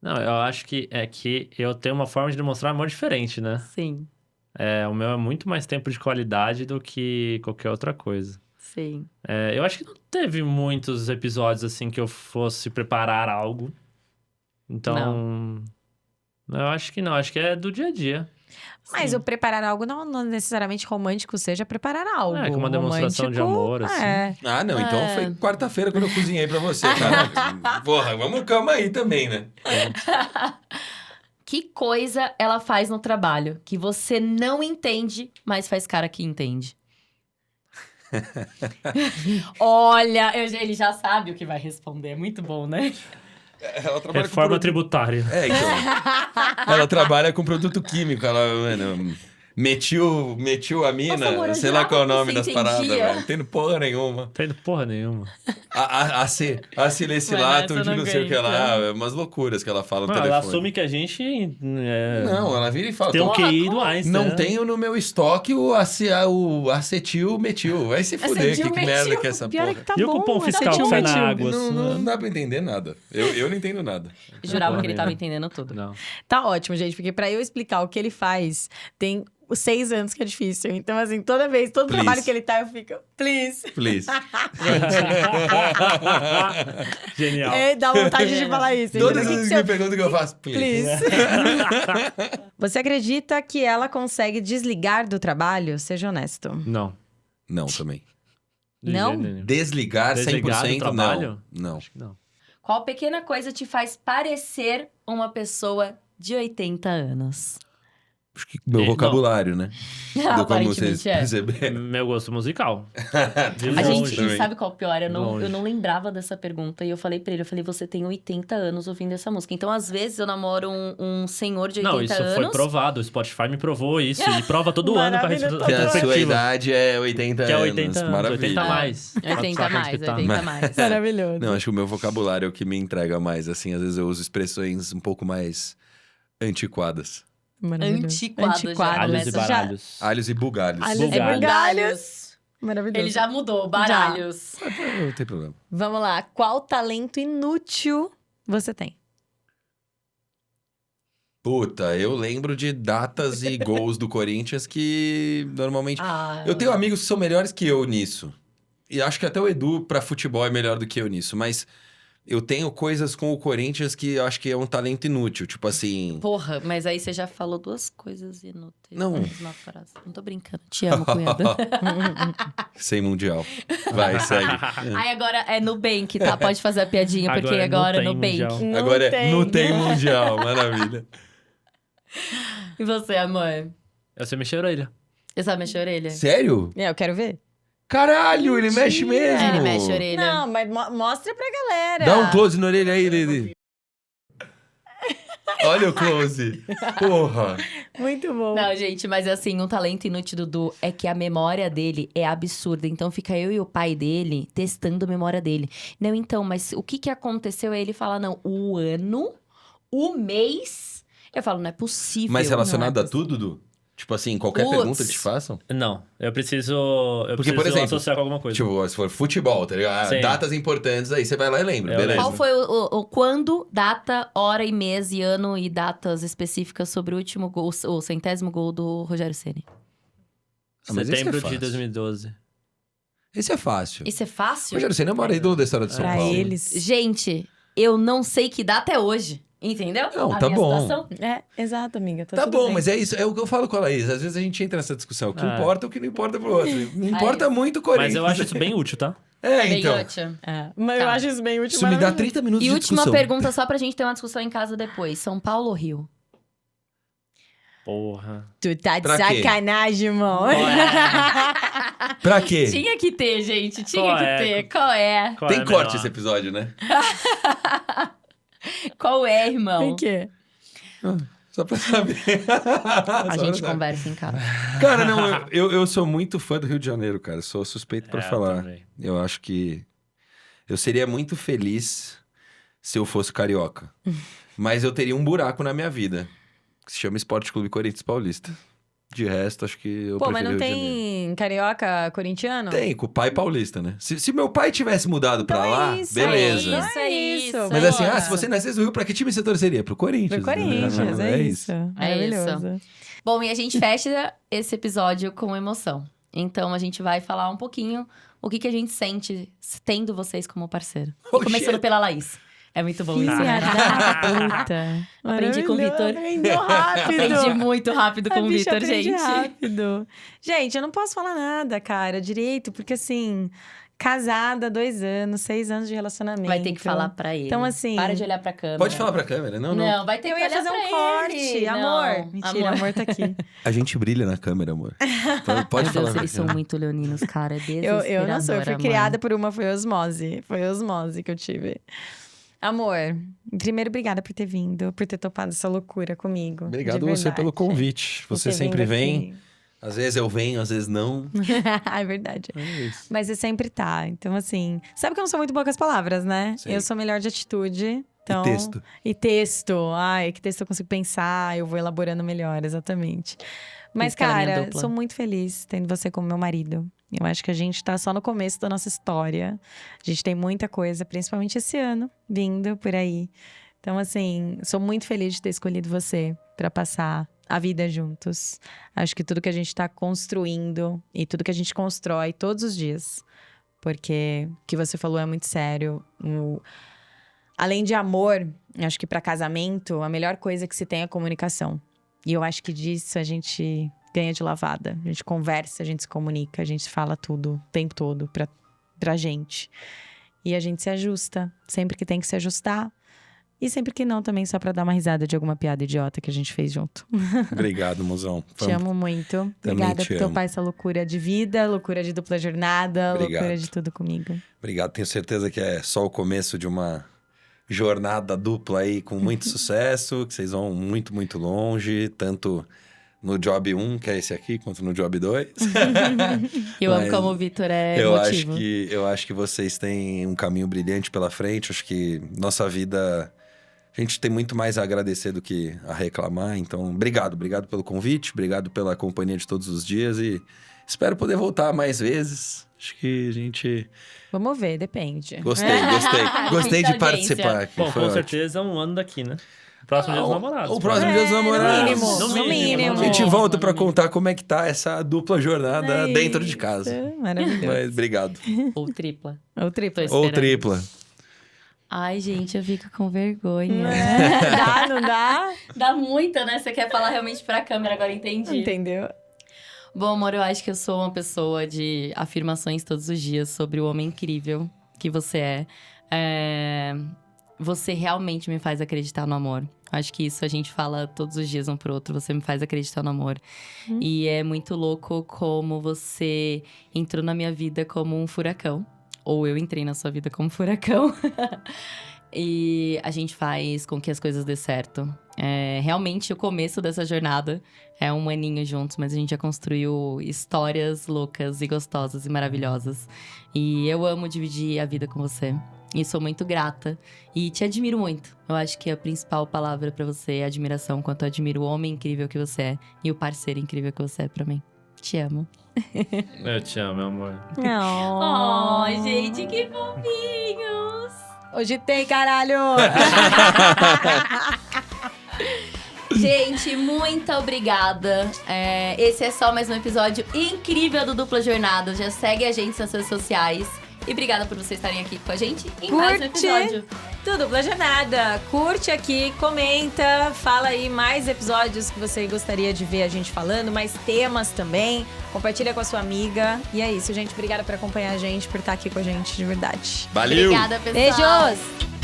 Não, eu acho que é que eu tenho uma forma de demonstrar amor diferente, né? Sim, É, o meu é muito mais tempo de qualidade do que qualquer outra coisa. sim. É, eu acho que não teve muitos episódios assim que eu fosse preparar algo. Então, eu acho que não. Acho que é do dia a dia. Mas Sim. o preparar algo não necessariamente romântico seja preparar algo. É, com uma demonstração de Romântico, amor, assim. É. Ah, não. Então É. foi quarta-feira quando eu cozinhei pra você, cara. Porra, calma aí também, né? Que coisa ela faz no trabalho que você não entende, mas faz cara que entende? Olha, ele já sabe o que vai responder. É muito bom, né? Ela trabalha Reforma produto... tributária. É, então. Ela trabalha com produto químico. Ela, mano, metiu a mina. Nossa, amor, eu sei lá jurava qual é o que nome você das entendia. paradas, velho. Não entendo porra nenhuma. Não tem porra nenhuma. Acilecilato Mano, essa de eu não não sei o que aguento. lá. Umas loucuras que ela fala no Não, ela telefone. assume que a gente Não, ela vira e fala... tem um "Porra, QI do Einstein. não né? tenho no meu estoque o acetil metil. Vai se fuder, Acetil que merda metil. que é essa Pior é porra. que tá E o bom. cupom tá fiscal bom, que sai na tio. água? Não dá pra entender nada. Eu não entendo nada. Jurava Porra que ele nenhuma. tava entendendo tudo. Não. Tá ótimo, gente, porque pra eu explicar o que ele faz, tem os 6 anos que é difícil. Então, assim, toda vez, todo Please. trabalho que ele tá, eu fico, please. Please. Genial. É, dá vontade de falar isso. Todas entendeu? as O que vezes que que me perguntam o que eu faço, please. Please. Você acredita que ela consegue desligar do trabalho? Seja honesto. Não. Não, também. De Não? jeito nenhum. Desligar 100% Desligar do trabalho? Não. Acho que não. Qual pequena coisa te faz parecer uma pessoa de 80 anos? Acho que meu Não. vocabulário, né? Do como vocês Aparentemente é. perceberam. Meu gosto musical. De A longe. gente, também. sabe qual é o pior? Eu Longe. não lembrava dessa pergunta. E eu falei pra ele, você tem 80 anos ouvindo essa música. Então, às vezes, eu namoro um senhor de 80 Não, isso anos. foi provado. O Spotify me provou isso. E prova todo ano pra Maravilha, Que a sua retrospectiva. idade é 80 Que é anos. 80 anos. Maravilha. 80 a mais. 80 Só pra mais, escutar. 80 mais. Maravilhoso. Não, acho que o meu vocabulário é o que me entrega mais. Assim, às vezes eu uso expressões um pouco mais antiquadas. Maravilhoso. Antiquado já. Alhos e Começa já. baralhos. Alhos e bugalhos. Alhos É e Bugalhos. bugalhos. Maravilhoso. Ele já mudou, baralhos. Não tem problema. Vamos lá. Qual talento inútil você tem? Puta, eu lembro de datas e gols do Corinthians que normalmente... Ah, Eu tenho amigos que são melhores que eu nisso. E acho que até o Edu pra futebol é melhor do que eu nisso. Mas eu tenho coisas com o Corinthians que eu acho que é um talento inútil. Tipo assim... Porra, mas aí você já falou duas coisas inúteis. Não. na mesma frase. Não tô brincando. Te amo, cunhado. Sem mundial. Vai, segue. Aí agora é Nubank, tá? Pode fazer a piadinha, porque Agora agora não é tem Nubank. mundial. Agora não tem mundial. Maravilha. E você, amor? Eu sei mexer a orelha. Você sabe mexer a orelha? Sério? Eu quero ver. Caralho, ele mexe mesmo. É, ele mexe a orelha. Não, mas mostra pra galera. Dá um close na orelha aí, Lili. Olha o close. Porra. Muito bom. Não, gente, mas assim, um talento inútil do Dudu é que a memória dele é absurda. Então fica eu e o pai dele testando a memória dele. Não, então, mas o que aconteceu? Aí ele fala, não, o ano, o mês. Eu falo, não é possível. Mas relacionado não é a tudo, Dudu? Tipo assim, qualquer Putz. pergunta que te façam? Não, eu preciso. Porque, por exemplo, associar com alguma coisa. Tipo, se for futebol, tá ligado? Sim. Datas importantes, aí você vai lá e lembra, Eu beleza. Qual foi o quando, data, hora e mês e ano e datas específicas sobre o último gol, o 100º gol do Rogério Ceni? mas esse é Setembro de fácil. 2012. Esse é fácil. Isso é fácil? Rogério Ceni é o maior ídolo da história de São Pra Paulo. eles. Gente, eu não sei que data é hoje. Entendeu? Não, A tá minha bom. situação? É, exato, amiga. Tá tudo bom, bem. mas é isso, é o que eu falo com a Laís. Às vezes a gente entra nessa discussão. O que importa é o que não importa pro outro. Não importa muito o Corinthians. Mas eu acho isso bem útil, tá? É, Bem então. útil. É, mas eu Tá. acho isso bem útil. Isso me dá maravilhoso. 30 minutos E de última discussão. pergunta, só pra gente ter uma discussão em casa depois. São Paulo ou Rio? Porra. Tu tá de Pra quê? sacanagem, irmão. Pra quê? Tinha que ter, gente. Tinha Qual que é? ter. Qual é? Qual Tem é corte melhor? esse episódio, né? Qual é, irmão? Por quê? Só pra saber. A gente conversa em casa. Cara, não, eu sou muito fã do Rio de Janeiro, cara. Sou suspeito pra É, eu falar. também. Eu acho que eu seria muito feliz se eu fosse carioca. Mas eu teria um buraco na minha vida, que se chama Esporte Clube Corinthians Paulista. De resto, acho que eu Pô, mas prefiro não Rio de Janeiro. tem carioca corintiano? Tem, com o pai paulista, né? Se meu pai tivesse mudado pra Então é lá, isso, beleza. Isso, é isso. Mas assim, Boa. se você nascesse no Rio, pra que time você torceria? Pro Corinthians. Pro Corinthians, né? é isso. Maravilhoso. Bom, e a gente fecha esse episódio com emoção. Então, a gente vai falar um pouquinho o que a gente sente tendo vocês como parceiro. E Oh, começando shit. pela Laís. É muito bom isso, Filha né? da puta. Aprendi com o Maravilhoso, Vitor. Aprendeu rápido. Aprendi muito rápido com A o bicha Vitor, aprende gente. rápido. Gente, eu não posso falar nada, cara, direito, porque assim, casada, 2 anos, 6 anos de relacionamento. Vai ter que falar pra ele. Então, assim, Para de olhar pra câmera. Pode falar pra câmera, não? Não, vai ter Eu que ia olhar fazer um pra corte, ele. amor. Não, Mentira, amor tá aqui. A gente brilha na câmera, amor. Pode Meu falar. Deus, eles são muito leoninos, cara. É Eu não sou, eu fui desesperadora, criada mano. por uma, foi osmose. Foi osmose que eu tive. Amor, primeiro, obrigada por ter vindo, por ter topado essa loucura comigo. Obrigado de você pelo verdade. convite. Por Você ter sempre vindo vem. aqui. Às vezes eu venho, às vezes não. É verdade. É isso. Mas você sempre tá. Então, assim. Sabe que eu não sou muito boa com as palavras, né? Sei. Eu sou melhor de atitude. Então... E texto. E texto. Ai, que texto eu consigo pensar, eu vou elaborando melhor, exatamente. Mas, Isso que era a minha cara, dupla. sou muito feliz tendo você como meu marido. Eu acho que a gente tá só no começo da nossa história. A gente tem muita coisa, principalmente esse ano, vindo por aí. Então, assim, sou muito feliz de ter escolhido você pra passar a vida juntos. Acho que tudo que a gente tá construindo e tudo que a gente constrói todos os dias. Porque o que você falou é muito sério. Além de amor, acho que para casamento, a melhor coisa que se tem é a comunicação. E eu acho que disso a gente ganha de lavada. A gente conversa, a gente se comunica, a gente fala tudo o tempo todo pra gente. E a gente se ajusta sempre que tem que se ajustar. E sempre que não, também só pra dar uma risada de alguma piada idiota que a gente fez junto. Obrigado, mozão. Te amo muito. Obrigada te por amo. topar essa loucura de vida, loucura de dupla jornada, Obrigado. loucura de tudo comigo. Obrigado. Tenho certeza que é só o começo de uma jornada dupla aí com muito sucesso, que vocês vão muito, muito longe, tanto no Job 1, que é esse aqui, quanto no Job 2. Eu amo Mas como o Vitor é eu emotivo. acho que vocês têm um caminho brilhante pela frente. Acho que nossa vida, a gente tem muito mais a agradecer do que a reclamar. Então, obrigado pelo convite, obrigado pela companhia de todos os dias e espero poder voltar mais vezes. Acho que a gente... Vamos ver, depende. Gostei Muita de audiência. participar aqui. Bom, foi com ótimo. certeza um ano daqui, né? Próximo dia dos namorados. O próximo dia dos namorados. No mínimo, No no mínimo, mínimo. A gente no volta mínimo, pra no mínimo. contar como é que tá essa dupla jornada dentro de casa. Maravilhoso. Mas obrigado. Ou tripla. Ou triplo. Tô Ou esperando. tripla. Ai, gente, eu fico com vergonha. Dá, não dá? Dá muita, né? Você quer falar realmente pra câmera, agora entendi. Entendeu? Bom, amor, eu acho que eu sou uma pessoa de afirmações todos os dias sobre o homem incrível que você é. você realmente me faz acreditar no amor. Acho que isso a gente fala todos os dias um pro outro. Você me faz acreditar no amor. E é muito louco como você entrou na minha vida como um furacão. Ou eu entrei na sua vida como furacão. E a gente faz com que as coisas dê certo. Realmente, o começo dessa jornada é um aninho juntos, mas a gente já construiu histórias loucas e gostosas e maravilhosas. E eu amo dividir a vida com você. E sou muito grata. E te admiro muito. Eu acho que a principal palavra pra você é admiração, quanto eu admiro o homem incrível que você é e o parceiro incrível que você é pra mim. Te amo. Eu te amo, meu amor. Oh, gente, que fofinhos! Hoje tem, caralho! Gente, muito obrigada. Esse é só mais um episódio incrível do Dupla Jornada. Já segue a gente nas redes sociais. E obrigada por vocês estarem aqui com a gente em mais um episódio. Do Dupla Jornada. Curte aqui, comenta, fala aí mais episódios que você gostaria de ver a gente falando, mais temas também. Compartilha com a sua amiga. E é isso, gente. Obrigada por acompanhar a gente, por estar aqui com a gente, de verdade. Valeu! Obrigada, pessoal. Beijos!